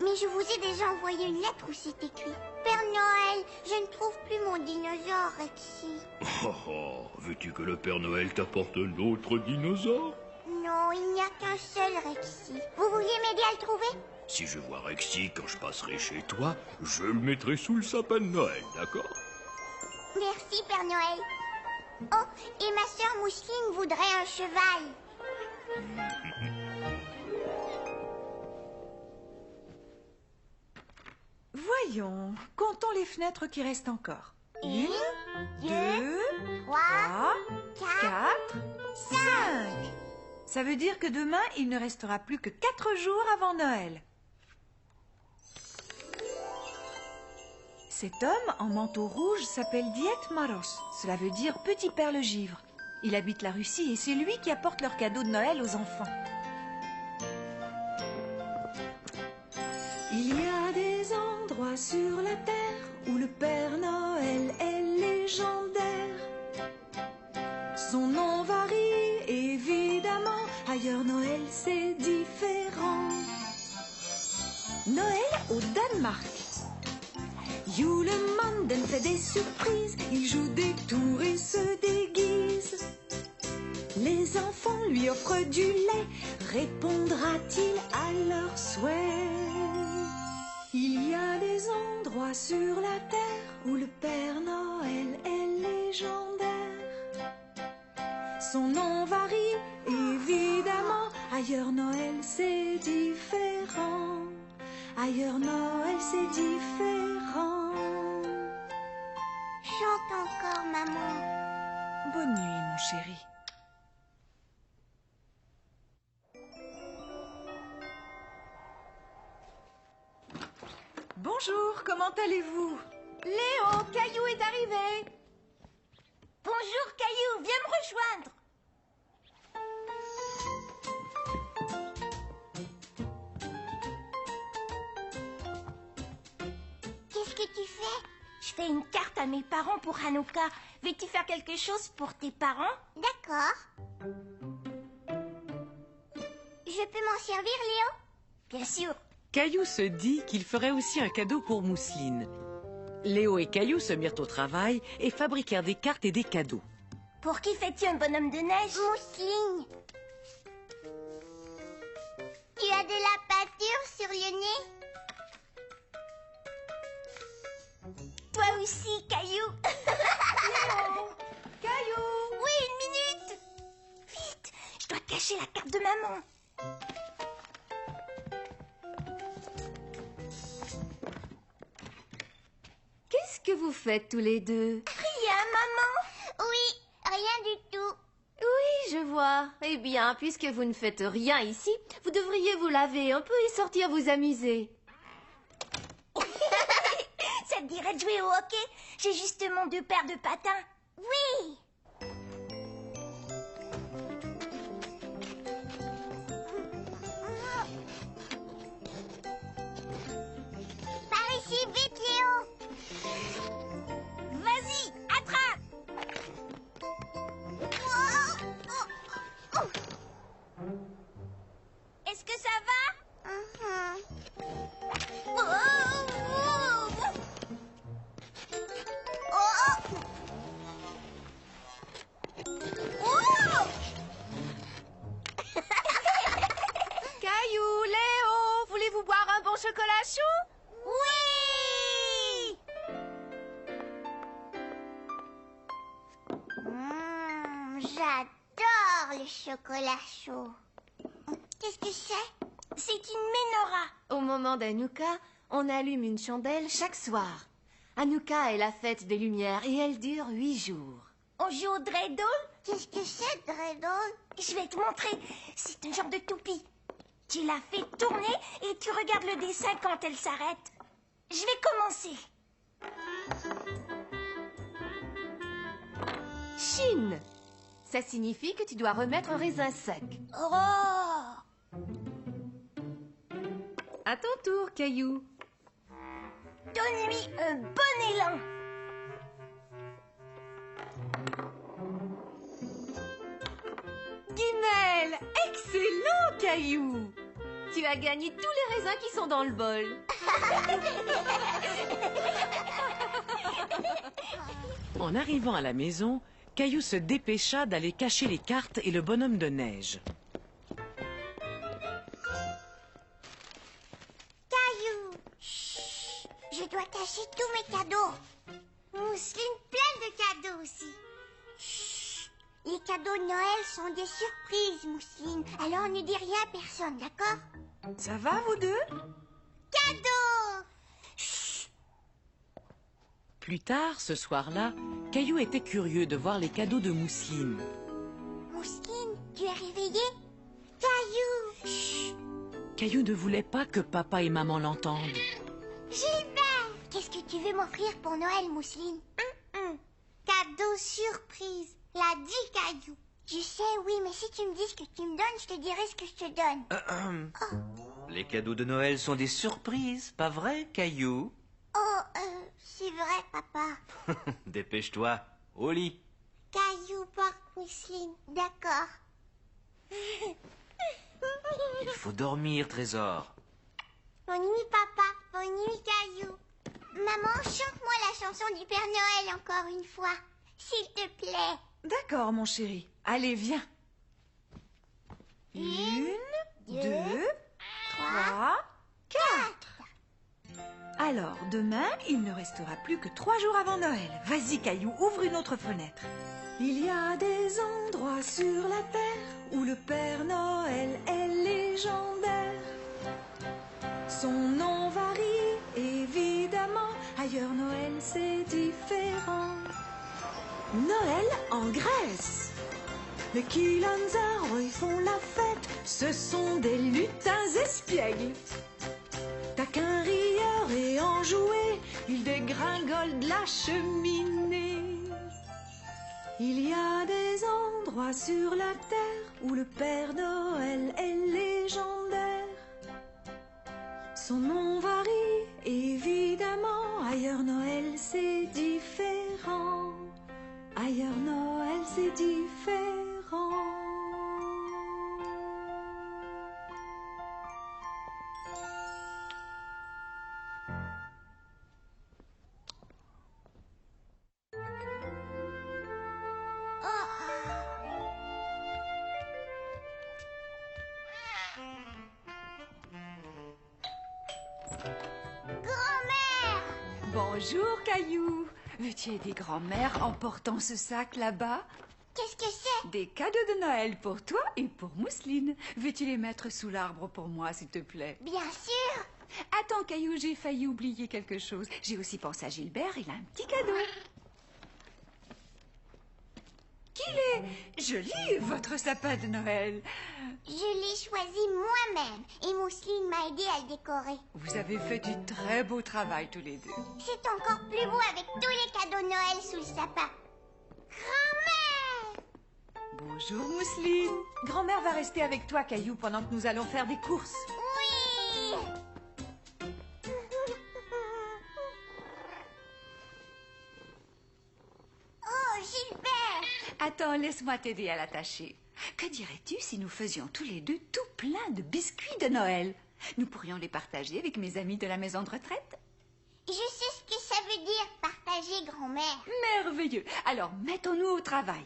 Mais je vous ai déjà envoyé une lettre où c'est écrit: Père Noël, je ne trouve plus mon dinosaure, Rexy. Oh, oh, veux-tu que le Père Noël t'apporte un autre dinosaure? Non, il n'y a qu'un seul, Rexy. Vous vouliez m'aider à le trouver? Si je vois Rexy quand je passerai chez toi, je le mettrai sous le sapin de Noël, d'accord? Merci, Père Noël. Oh, et ma sœur Mousseline voudrait un cheval. Voyons, comptons les fenêtres qui restent encore. 1, 2, 3, 3, 4, 4, 5. Ça veut dire que demain, il ne restera plus que 4 jours avant Noël. Cet homme en manteau rouge s'appelle Diet Maros. Cela veut dire petit perle givre. Il habite la Russie et c'est lui qui apporte leurs cadeaux de Noël aux enfants. Il y a des endroits sur la terre où le Père Noël est légendaire. Son nom varie évidemment, ailleurs Noël c'est différent. Noël au Danemark. Julemanden fait des surprises, il joue des tours et se déguise. Les enfants lui offrent du lait, répondra-t-il à leurs souhaits? Il y a des endroits sur la terre où le Père Noël est légendaire. Son nom varie évidemment, ailleurs Noël c'est différent. Ailleurs Noël c'est différent. Chante encore, maman. Bonne nuit, mon chéri. Bonjour, comment allez-vous? Léo, Caillou est arrivé. Bonjour, Caillou, viens me rejoindre. Qu'est-ce que tu fais? Je fais une carte à mes parents pour Hanouka. Veux-tu faire quelque chose pour tes parents? D'accord. Je peux m'en servir, Léo? Bien sûr. Caillou se dit qu'il ferait aussi un cadeau pour Mousseline. Léo et Caillou se mirent au travail et fabriquèrent des cartes et des cadeaux. Pour qui fais-tu un bonhomme de neige? Mousseline. Tu as de la peinture sur le nez? Toi aussi, Caillou. Léo, Caillou. Oui, une minute. Vite, je dois cacher la carte de maman. Qu'est-ce que vous faites tous les deux? Rien, maman. Oui, rien du tout. Oui, je vois. Eh bien, puisque vous ne faites rien ici, vous devriez vous laver un peu et sortir vous amuser. Ça te dirait de jouer au hockey? J'ai justement 2 paires de patins. Oui. Par ici, vite, Léo. Vas-y, attrape. Est-ce que ça va? Caillou, Léo, voulez-vous boire un bon chocolat chaud? Oui! J'adore le chocolat chaud. Qu'est-ce que c'est? C'est une menorah. Au moment d'Hanouka, on allume une chandelle chaque soir. Hanouka est la fête des Lumières et elle dure 8 jours. On joue au dreidel? Qu'est-ce que c'est, dreidel? Je vais te montrer. C'est un genre de toupie. Tu la fais tourner et tu regardes le dessin quand elle s'arrête. Je vais commencer. Chine. Ça signifie que tu dois remettre un raisin sec. Oh! À ton tour, Caillou. Donne-lui un bon élan. Guimel! Excellent, Caillou! Tu as gagné tous les raisins qui sont dans le bol. En arrivant à la maison, Caillou se dépêcha d'aller cacher les cartes et le bonhomme de neige. Caillou! Chut! Je dois cacher tous mes cadeaux. Mousseline, plein de cadeaux aussi. Chut! Les cadeaux de Noël sont des surprises, Mousseline. Alors ne dis rien à personne, d'accord? Ça va, vous deux? Cadeaux! Plus tard, ce soir-là, Caillou était curieux de voir les cadeaux de Mousseline. Mousseline, tu es réveillée? Caillou! Chut! Caillou ne voulait pas que papa et maman l'entendent. Gilbert! Qu'est-ce que tu veux m'offrir pour Noël, Mousseline? Cadeau surprise. L'a dit, Caillou. Je sais, oui, mais si tu me dis ce que tu me donnes, je te dirai ce que je te donne. Les cadeaux de Noël sont des surprises, pas vrai, Caillou? C'est vrai, papa. Dépêche-toi, au lit. Caillou porte Mousseline, d'accord. Il faut dormir, Trésor. Bonne nuit, papa. Bonne nuit, Caillou. Maman, chante-moi la chanson du Père Noël encore une fois, s'il te plaît. D'accord, mon chéri. Allez, viens. 1, 2, 3, 4. Alors, demain, il ne restera plus que 3 jours avant Noël. Vas-y, Caillou, ouvre une autre fenêtre. Il y a des endroits sur la terre où le Père Noël est légendaire. Son nom varie, évidemment. Ailleurs, Noël, c'est différent. Noël en Grèce. Les Kilanzars, ils font la fête. Ce sont des lutins espiègles. Taquin, rieur et enjoué, ils dégringolent de la cheminée. Il y a des endroits sur la terre où le Père Noël est légendaire. Son nom varie, évidemment. Ailleurs, Noël, c'est différent. Ailleurs, Noël, c'est différent. Grand-mère! Bonjour, Caillou. Veux-tu aider grand-mère en portant ce sac là-bas? Qu'est-ce que c'est? Des cadeaux de Noël pour toi et pour Mousseline. Veux-tu les mettre sous l'arbre pour moi, s'il te plaît? Bien sûr! Attends, Caillou, j'ai failli oublier quelque chose. J'ai aussi pensé à Gilbert, il a un petit cadeau. Qu'il est joli, votre sapin de Noël. Je l'ai choisi moi-même et Mousseline m'a aidé à le décorer. Vous avez fait du très beau travail tous les deux. C'est encore plus beau avec tous les cadeaux de Noël sous le sapin. Grand-mère! Bonjour, Mousseline. Grand-mère va rester avec toi, Caillou, pendant que nous allons faire des courses. Oui! Oh, Gilbert! Attends, laisse-moi t'aider à l'attacher. Que dirais-tu si nous faisions tous les deux tout plein de biscuits de Noël? Nous pourrions les partager avec mes amis de la maison de retraite. Je sais ce que ça veut dire, partager, grand-mère. Merveilleux. Alors, mettons-nous au travail.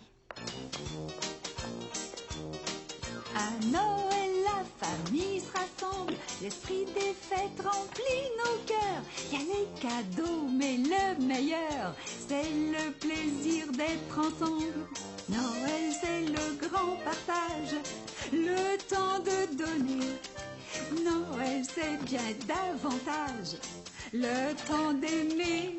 À Noël, la famille se rassemble, l'esprit des fêtes remplit nos cœurs. Il y a les cadeaux, mais le meilleur, c'est le plaisir d'être ensemble. Noël, c'est le grand partage, le temps de donner. Noël, c'est bien davantage, le temps d'aimer.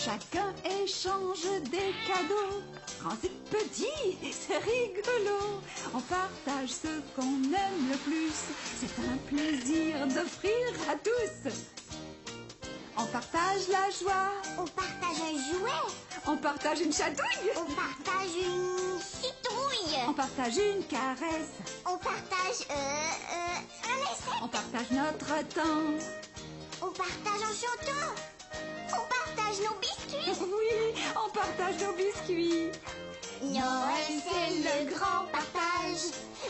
Chacun échange des cadeaux. Grands et petits, c'est rigolo. On partage ce qu'on aime le plus. C'est un plaisir d'offrir à tous. On partage la joie. On partage un jouet. On partage une chatouille. On partage une citrouille. On partage une caresse. On partage un essai. On partage notre temps. On partage en chantant. On partage nos biscuits. Oui, on partage nos biscuits. Noël, c'est le grand partage.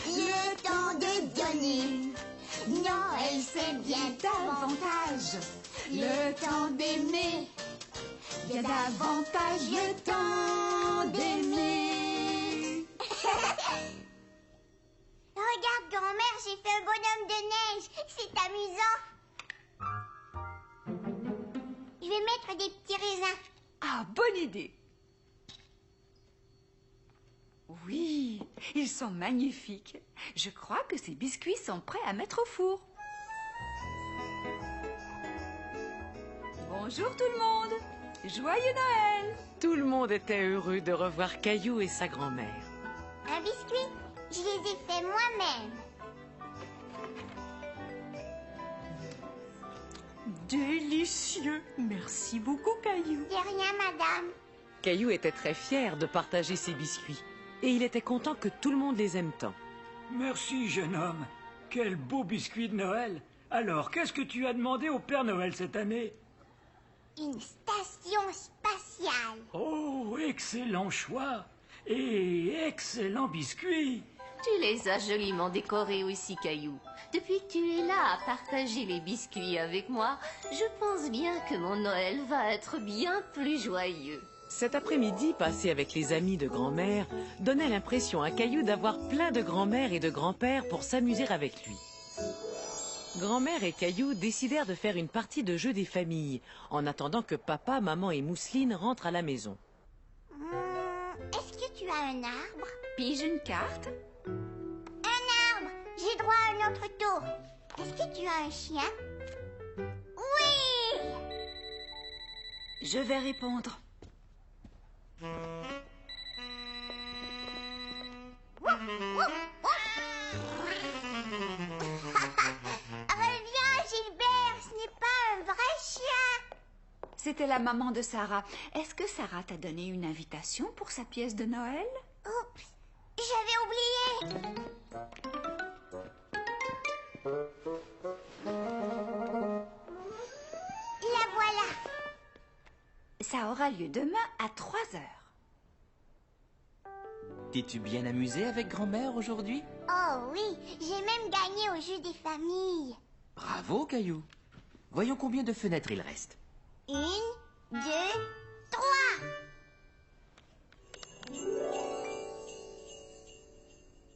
Le temps de donner. Noël, c'est bien davantage. Le temps d'aimer. Bien davantage le temps d'aimer. Regarde, grand-mère, j'ai fait un bonhomme de neige. C'est amusant. Je vais mettre des petits raisins. Ah, bonne idée. Oui, ils sont magnifiques. Je crois que ces biscuits sont prêts à mettre au four. Bonjour tout le monde. Joyeux Noël! Tout le monde était heureux de revoir Caillou et sa grand-mère. Un biscuit, je les ai faits moi-même. Délicieux! Merci beaucoup, Caillou. De rien, madame. Caillou était très fier de partager ses biscuits. Et il était content que tout le monde les aime tant. Merci, jeune homme. Quel beau biscuit de Noël. Alors, qu'est-ce que tu as demandé au Père Noël cette année? Une station spatiale. Oh, excellent choix. Et excellent biscuit. Tu les as joliment décorés aussi, Caillou. Depuis que tu es là à partager les biscuits avec moi, je pense bien que mon Noël va être bien plus joyeux. Cet après-midi passé avec les amis de grand-mère donnait l'impression à Caillou d'avoir plein de grand-mères et de grands-pères pour s'amuser avec lui. Grand-mère et Caillou décidèrent de faire une partie de jeu des familles, en attendant que papa, maman et Mousseline rentrent à la maison. Est-ce que tu as un arbre? Pige une carte. Un arbre. J'ai droit à un autre tour. Est-ce que tu as un chien? Oui! Je vais répondre. Reviens, Gilbert, ce n'est pas un vrai chien. C'était la maman de Sarah. Est-ce que Sarah t'a donné une invitation pour sa pièce de Noël? Oups, j'avais oublié. La voilà. Ça aura lieu demain à 3 heures. T'es-tu bien amusé avec grand-mère aujourd'hui? Oh oui, j'ai même gagné au jeu des familles. Bravo, Caillou. Voyons combien de fenêtres il reste. 1, 2, 3.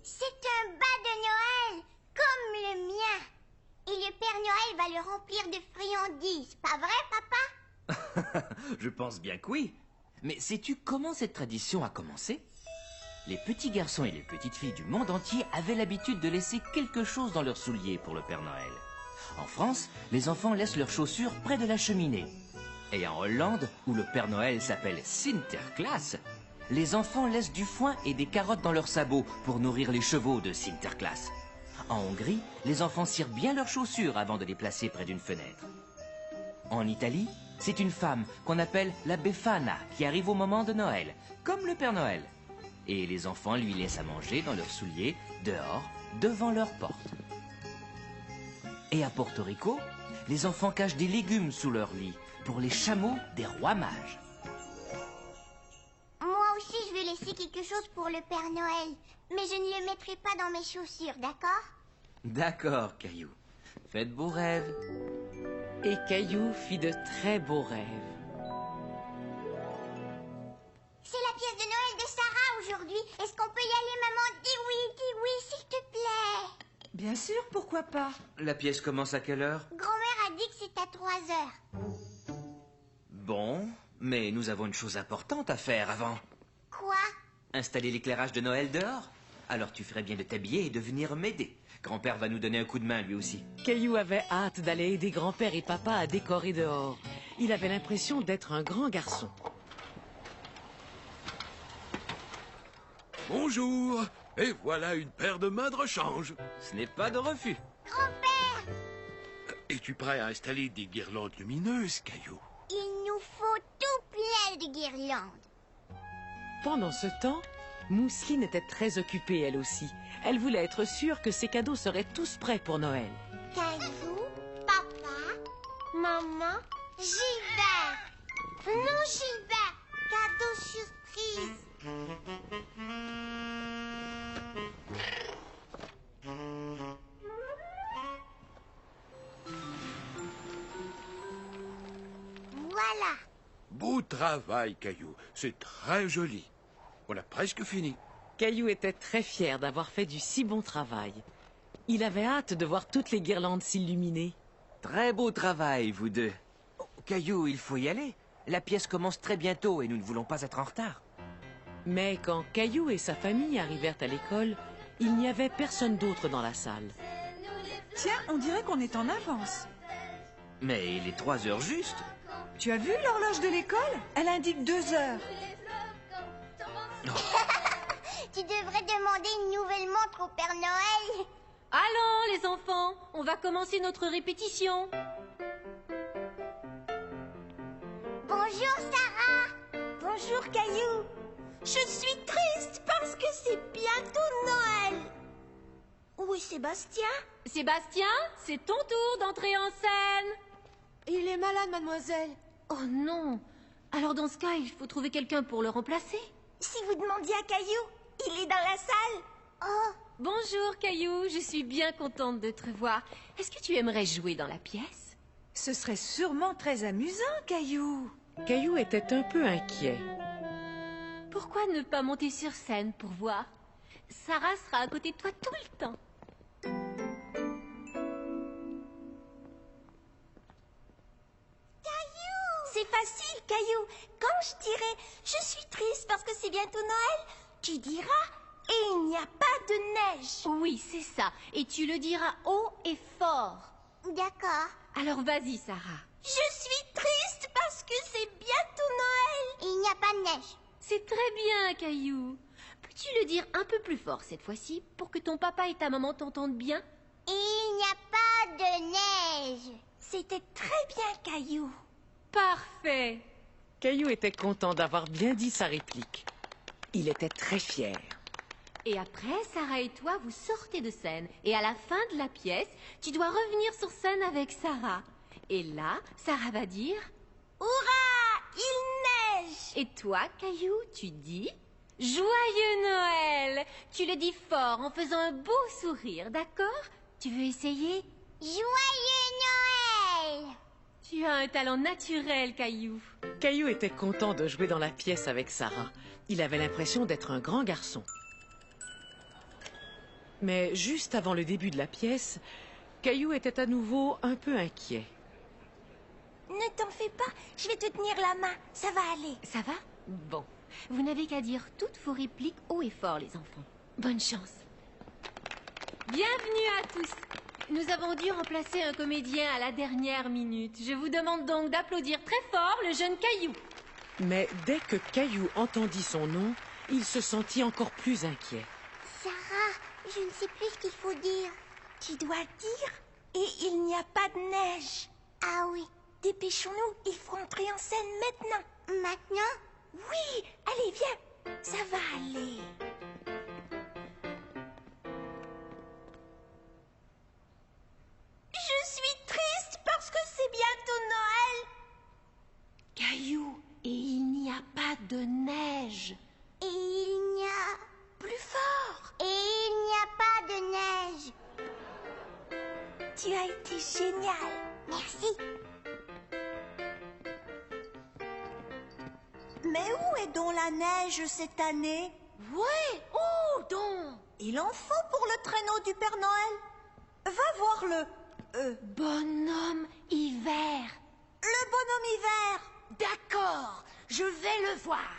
C'est un bas de Noël, comme le mien. Et le Père Noël va le remplir de friandises. Pas vrai, papa? Je pense bien que oui. Mais sais-tu comment cette tradition a commencé? Les petits garçons et les petites filles du monde entier avaient l'habitude de laisser quelque chose dans leurs souliers pour le Père Noël. En France, les enfants laissent leurs chaussures près de la cheminée. Et en Hollande, où le Père Noël s'appelle Sinterklaas, les enfants laissent du foin et des carottes dans leurs sabots pour nourrir les chevaux de Sinterklaas. En Hongrie, les enfants cirent bien leurs chaussures avant de les placer près d'une fenêtre. En Italie, c'est une femme qu'on appelle la Befana qui arrive au moment de Noël, comme le Père Noël. Et les enfants lui laissent à manger dans leurs souliers, dehors, devant leur porte. Et à Porto Rico, les enfants cachent des légumes sous leur lit pour les chameaux des rois mages. Moi aussi, je vais laisser quelque chose pour le Père Noël. Mais je ne le mettrai pas dans mes chaussures, d'accord? D'accord, Caillou. Faites beaux rêves. Et Caillou fit de très beaux rêves. C'est la pièce de Noël de Sarah aujourd'hui. Est-ce qu'on peut y aller, maman? Dis oui, s'il te plaît. Bien sûr, pourquoi pas? La pièce commence à quelle heure? Grand-mère a dit que c'est à 3 heures. Bon, mais nous avons une chose importante à faire avant. Quoi? Installer l'éclairage de Noël dehors. Alors tu ferais bien de t'habiller et de venir m'aider. Grand-père va nous donner un coup de main lui aussi. Caillou avait hâte d'aller aider grand-père et papa à décorer dehors. Il avait l'impression d'être un grand garçon. Bonjour. Et voilà une paire de mains de rechange. Ce n'est pas de refus. Grand-père, Es-tu prêt à installer des guirlandes lumineuses, Caillou? il nous faut tout plein de guirlandes. Pendant ce temps, Mousseline était très occupée elle aussi. Elle voulait être sûre que ses cadeaux seraient tous prêts pour Noël. Caillou, papa, maman, Gilbert. Non, Gilbert, cadeau surprise. Voilà. Beau travail, Caillou. C'est très joli. On a presque fini. Caillou était très fier d'avoir fait du si bon travail. Il avait hâte de voir toutes les guirlandes s'illuminer. Très beau travail, vous deux. Oh, Caillou, il faut y aller. La pièce commence très bientôt et nous ne voulons pas être en retard. Mais quand Caillou et sa famille arrivèrent à l'école, il n'y avait personne d'autre dans la salle. Tiens, on dirait qu'on est en avance. Mais il est 3 heures juste. Tu as vu l'horloge de l'école? Elle indique 2 heures. Tu devrais demander une nouvelle montre au Père Noël. Allons, les enfants, on va commencer notre répétition. Bonjour, Sarah. Bonjour, Caillou. Je suis triste parce que c'est bientôt Noël. Où est Sébastien? Sébastien, c'est ton tour d'entrer en scène. Il est malade, mademoiselle. Oh non. Alors dans ce cas, il faut trouver quelqu'un pour le remplacer. Si vous demandiez à Caillou, il est dans la salle. Oh, Bonjour, Caillou, je suis bien contente de te revoir. Est-ce que tu aimerais jouer dans la pièce? Ce serait sûrement très amusant, Caillou. Caillou était un peu inquiet. Pourquoi ne pas monter sur scène pour voir? Sarah sera à côté de toi tout le temps. C'est facile, Caillou. Quand je dirai « Je suis triste parce que c'est bientôt Noël », tu diras « Et il n'y a pas de neige ». Oui, c'est ça. Et tu le diras haut et fort. d'accord. Alors vas-y, Sarah. Je suis triste parce que c'est bientôt Noël. Il n'y a pas de neige. C'est très bien, Caillou. Peux-tu le dire un peu plus fort cette fois-ci pour que ton papa et ta maman t'entendent bien? Il n'y a pas de neige. C'était très bien, Caillou. Parfait. Caillou était content d'avoir bien dit sa réplique. Il était très fier. Et après, Sarah et toi, vous sortez de scène. Et à la fin de la pièce, tu dois revenir sur scène avec Sarah. Et là, Sarah va dire... Hurrah! Il neige! Et toi, Caillou, tu dis... Joyeux Noël! Tu le dis fort en faisant un beau sourire, d'accord? Tu veux essayer? Joyeux Noël! Tu as un talent naturel, Caillou. Caillou était content de jouer dans la pièce avec Sarah. Il avait l'impression d'être un grand garçon. Mais juste avant le début de la pièce, Caillou était à nouveau un peu inquiet. Ne t'en fais pas, je vais te tenir la main, ça va aller. Ça va? Bon. Vous n'avez qu'à dire toutes vos répliques haut et fort, les enfants. Bonne chance. Bienvenue à tous. Nous avons dû remplacer un comédien à la dernière minute. Je vous demande donc d'applaudir très fort le jeune Caillou. Mais dès que Caillou entendit son nom, il se sentit encore plus inquiet. Sarah, je ne sais plus ce qu'il faut dire. Tu dois dire « Et il n'y a pas de neige ». Ah oui, Dépêchons-nous, il faut entrer en scène maintenant. maintenant? Oui, allez, viens, ça va aller. Je suis triste parce que c'est bientôt Noël. Caillou, et il n'y a pas de neige. Et il n'y a... Plus fort. Et il n'y a pas de neige. Tu as été génial. Merci. Mais où est donc la neige cette année? Ouais, où donc? Il en faut pour le traîneau du Père Noël. Va voir le... Bonhomme hiver. Le bonhomme hiver. D'accord, je vais le voir.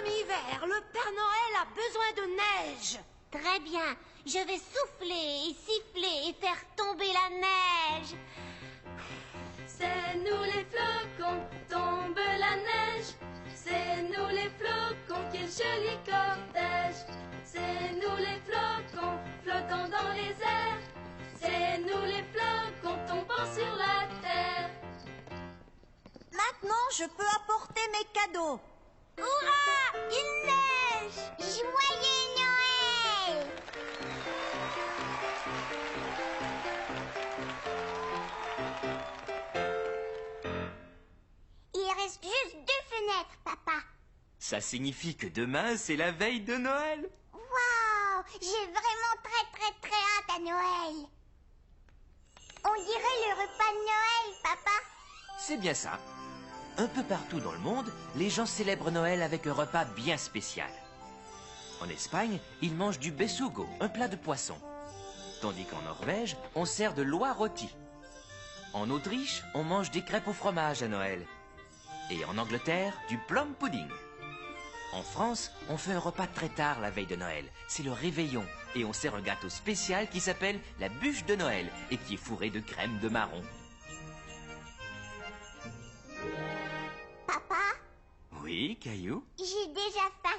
hiver. Le Père Noël a besoin de neige. Très bien. Je vais souffler et siffler et faire tomber la neige. C'est nous les flocons, tombe la neige. C'est nous les flocons, quel joli cortège. C'est nous les flocons, flottant dans les airs. C'est nous les flocons, tombant sur la terre. Maintenant, je peux apporter mes cadeaux. Hurrah! Il neige! Joyeux Noël! Il reste juste 2 fenêtres, papa. Ça signifie que demain, c'est la veille de Noël. Waouh! J'ai vraiment très hâte à Noël. On dirait le repas de Noël, papa. C'est bien ça. Un peu partout dans le monde, les gens célèbrent Noël avec un repas bien spécial. En Espagne, ils mangent du besugo, un plat de poisson. Tandis qu'en Norvège, on sert de l'oie rôti. En Autriche, on mange des crêpes au fromage à Noël. Et en Angleterre, du plum pudding. En France, on fait un repas très tard la veille de Noël. C'est le réveillon. Et on sert un gâteau spécial qui s'appelle la bûche de Noël et qui est fourré de crème de marron. Papa, Oui, Caillou? j'ai déjà faim.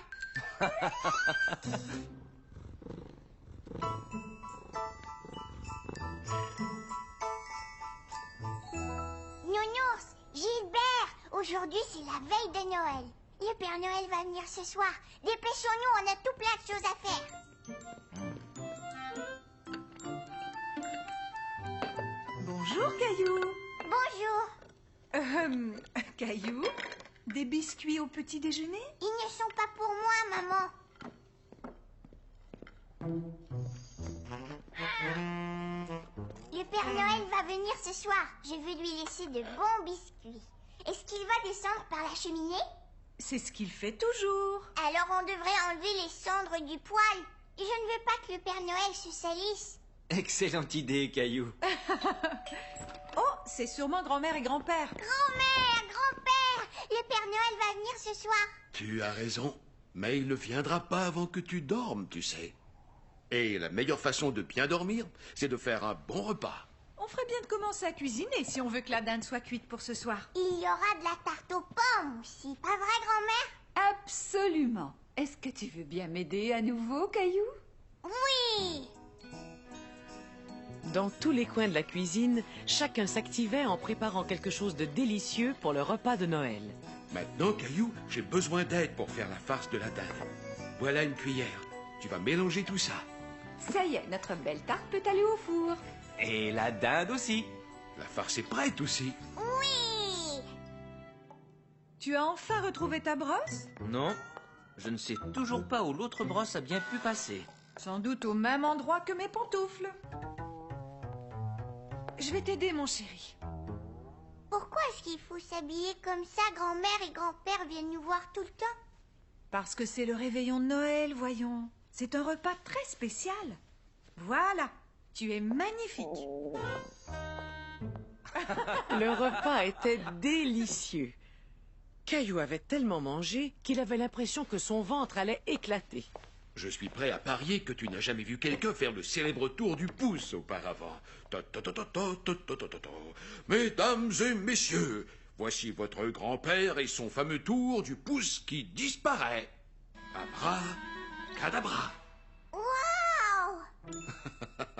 Nounours, Gilbert, aujourd'hui c'est la veille de Noël. Le Père Noël va venir ce soir. Dépêchons-nous, on a tout plein de choses à faire. Bonjour, Caillou. Bonjour. Caillou, des biscuits au petit déjeuner? Ils ne sont pas pour moi, maman. Le Père Noël va venir ce soir. Je veux lui laisser de bons biscuits. Est-ce qu'il va descendre par la cheminée? C'est ce qu'il fait toujours. Alors on devrait enlever les cendres du poêle. Et je ne veux pas que le Père Noël se salisse. Excellente idée, Caillou. Oh, c'est sûrement grand-mère et grand-père. Grand-mère, grand-père, le Père Noël va venir ce soir. Tu as raison, mais il ne viendra pas avant que tu dormes, tu sais. Et la meilleure façon de bien dormir, c'est de faire un bon repas. On ferait bien de commencer à cuisiner si on veut que la dinde soit cuite pour ce soir. Il y aura de la tarte aux pommes aussi, pas vrai, grand-mère? Absolument. Est-ce que tu veux bien m'aider à nouveau, Caillou? Oui! Dans tous les coins de la cuisine, chacun s'activait en préparant quelque chose de délicieux pour le repas de Noël. Maintenant, Caillou, j'ai besoin d'aide pour faire la farce de la dinde. Voilà une cuillère. Tu vas mélanger tout ça. Ça y est, notre belle tarte peut aller au four. Et la dinde aussi. La farce est prête aussi. Oui! Tu as enfin retrouvé ta brosse? Non, je ne sais toujours pas où l'autre brosse a bien pu passer. Sans doute au même endroit que mes pantoufles. Je vais t'aider, mon chéri. Pourquoi est-ce qu'il faut s'habiller comme ça? Grand-mère et grand-père viennent nous voir tout le temps. Parce que c'est le réveillon de Noël, voyons. C'est un repas très spécial. Voilà, tu es magnifique. Le repas était délicieux. Caillou avait tellement mangé qu'il avait l'impression que son ventre allait éclater. Je suis prêt à parier que tu n'as jamais vu quelqu'un faire le célèbre tour du pouce auparavant. Ta ta ta ta ta ta ta ta ta ta. Mesdames et messieurs, voici votre grand-père et son fameux tour du pouce qui disparaît. Abra, cadabra. Waouh!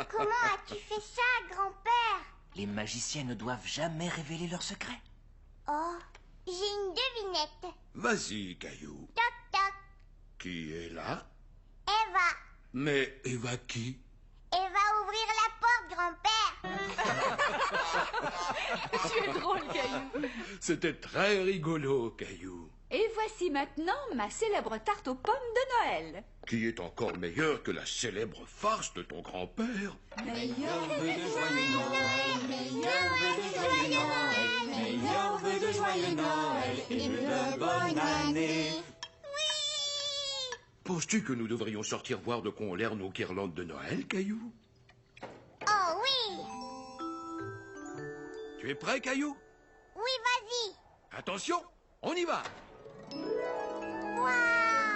Comment as-tu fait ça, grand-père? Les magiciens ne doivent jamais révéler leurs secrets. Oh, j'ai une devinette. Vas-y, Caillou. Toc toc. Qui est là? Eva. Mais Eva qui? Eva, ouvrir la porte, grand-père. Tu es drôle, Caillou. C'était très rigolo, Caillou. Et voici maintenant ma célèbre tarte aux pommes de Noël. Qui est encore meilleure que la célèbre farce de ton grand-père. Meilleur vœu de joyeux Noël, meilleur vœu de joyeux Noël, meilleur vœu de joyeux Noël et de bonne année. Penses-tu que nous devrions sortir voir de quoi ont l'air nos guirlandes de Noël, Caillou? Oh oui! Tu es prêt, Caillou? Oui, vas-y. Attention, on y va! Waouh!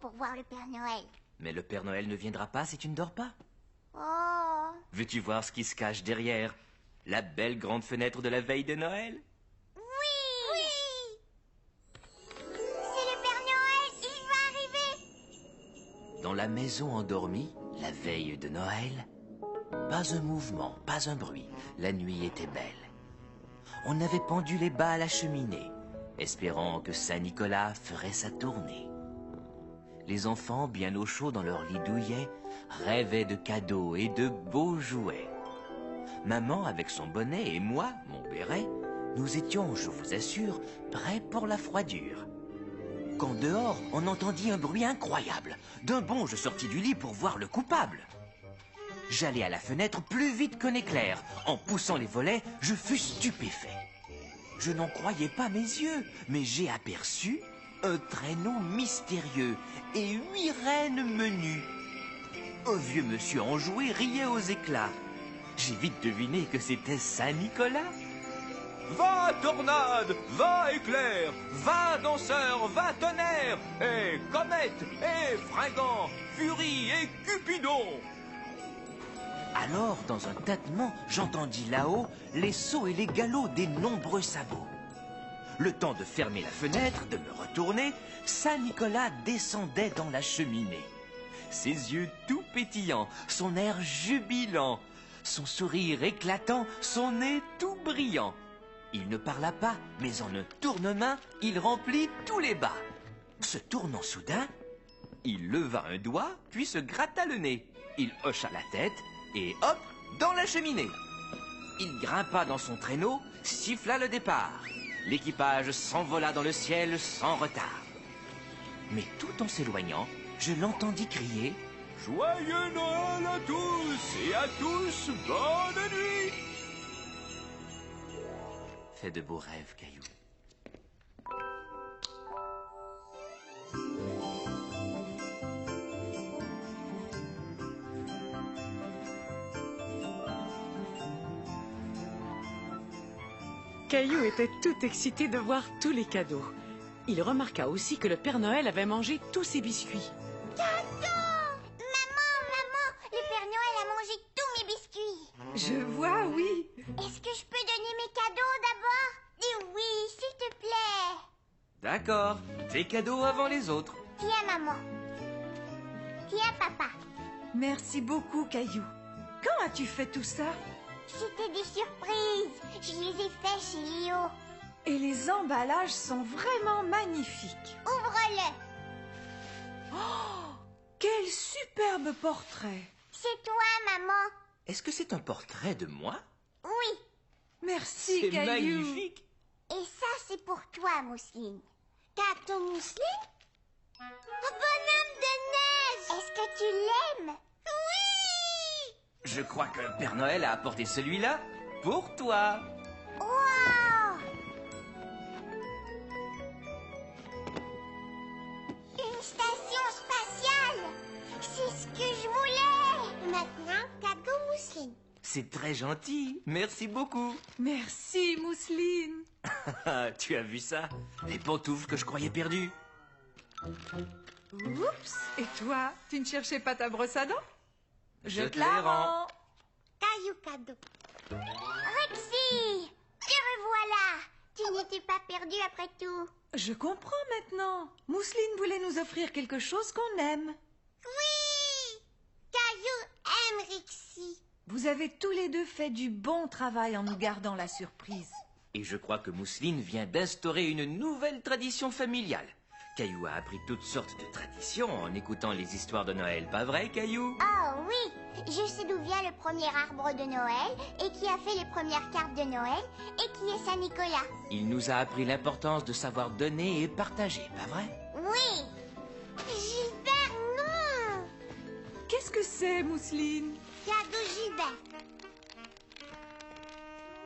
pour voir le Père Noël. Mais le Père Noël ne viendra pas si tu ne dors pas. Oh. Veux-tu voir ce qui se cache derrière la belle grande fenêtre de la veille de Noël? Oui. C'est le Père Noël, il va arriver. Dans la maison endormie, la veille de Noël, pas un mouvement, pas un bruit. La nuit était belle. On avait pendu les bas à la cheminée, espérant que Saint-Nicolas ferait sa tournée. Les enfants, bien au chaud dans leur lit douillet, rêvaient de cadeaux et de beaux jouets. Maman, avec son bonnet, et moi, mon béret, nous étions, je vous assure, prêts pour la froidure. Quand dehors, on entendit un bruit incroyable. D'un bond, je sortis du lit pour voir le coupable. J'allai à la fenêtre plus vite qu'un éclair. En poussant les volets, je fus stupéfait. Je n'en croyais pas mes yeux, mais j'ai aperçu un traîneau mystérieux et 8 reines menues. Un vieux monsieur enjoué riait aux éclats. J'ai vite deviné que c'était Saint-Nicolas. Va tornade, va éclair, va danseur, va tonnerre, et comète, et fringant, furie et cupidon. Alors, dans un tâtement, j'entendis là-haut les sauts et les galops des nombreux sabots. Le temps de fermer la fenêtre, de me retourner, Saint-Nicolas descendait dans la cheminée. Ses yeux tout pétillants, son air jubilant, son sourire éclatant, son nez tout brillant. Il ne parla pas, mais en un tournement, il remplit tous les bas. Se tournant soudain, il leva un doigt, puis se gratta le nez. Il hocha la tête, et hop, dans la cheminée. Il grimpa dans son traîneau, siffla le départ. L'équipage s'envola dans le ciel sans retard. Mais tout en s'éloignant, je l'entendis crier « Joyeux Noël à tous, et à tous, bonne nuit !» Fais de beaux rêves, Caillou. Caillou était tout excité de voir tous les cadeaux. Il remarqua aussi que le Père Noël avait mangé tous ses biscuits. Maman, le Père Noël a mangé tous mes biscuits. Je vois, oui. Est-ce que je peux donner mes cadeaux d'abord? Dis oui, s'il te plaît. D'accord, tes cadeaux avant les autres. Tiens, maman. Tiens, papa. Merci beaucoup, Caillou. Quand as-tu fait tout ça? C'était des surprises. Je les ai fait chez Léo. Et les emballages sont vraiment magnifiques. Ouvre-le. Oh, quel superbe portrait. C'est toi, maman. Est-ce que c'est un portrait de moi? Oui. Merci, C'est Caillou. magnifique. Et ça, c'est pour toi, Mousseline. Gâteau Mousseline? Bonhomme de neige. Est-ce que tu l'aimes? Oui. Je crois que le Père Noël a apporté celui-là pour toi. Wow. Une station spatiale. C'est ce que je voulais. Maintenant, cadeau Mousseline. C'est très gentil. Merci beaucoup. Merci, Mousseline. Tu as vu ça? Les pantoufles que je croyais perdues. Oups. Et toi, tu ne cherchais pas ta brosse à dents? Je te la rends. Caillou cadeau. Rexy, te revoilà. Tu n'étais pas perdu après tout. Je comprends maintenant. Mousseline voulait nous offrir quelque chose qu'on aime. Oui. Caillou aime Rexy. Vous avez tous les deux fait du bon travail en nous gardant la surprise. Et je crois que Mousseline vient d'instaurer une nouvelle tradition familiale. Caillou a appris toutes sortes de traditions en écoutant les histoires de Noël, pas vrai, Caillou? Oh oui, je sais d'où vient le premier arbre de Noël et qui a fait les premières cartes de Noël et qui est Saint-Nicolas. Il nous a appris l'importance de savoir donner et partager, pas vrai? Oui. Gilbert, non. Qu'est-ce que c'est, Mousseline? Cadeau Gilbert.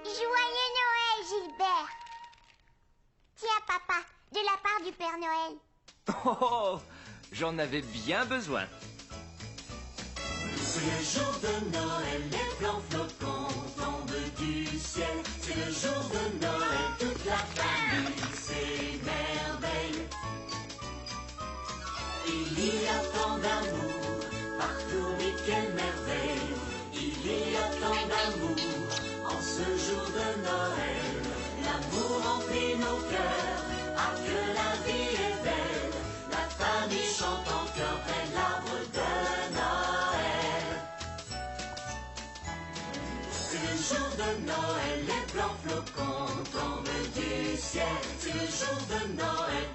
Joyeux Noël, Gilbert. Tiens, papa, de la part du Père Noël. Oh, j'en avais bien besoin. C'est le jour de Noël, les blancs flocons tombent du ciel. C'est le jour de Noël, toute la famille s'émerveille. Il y Noël. L'amour remplit nos cœurs, ah que la vie est belle. La famille chante en chœur près de l'arbre de Noël. C'est le jour de Noël, les blancs flocons tombent du ciel. C'est le jour de Noël.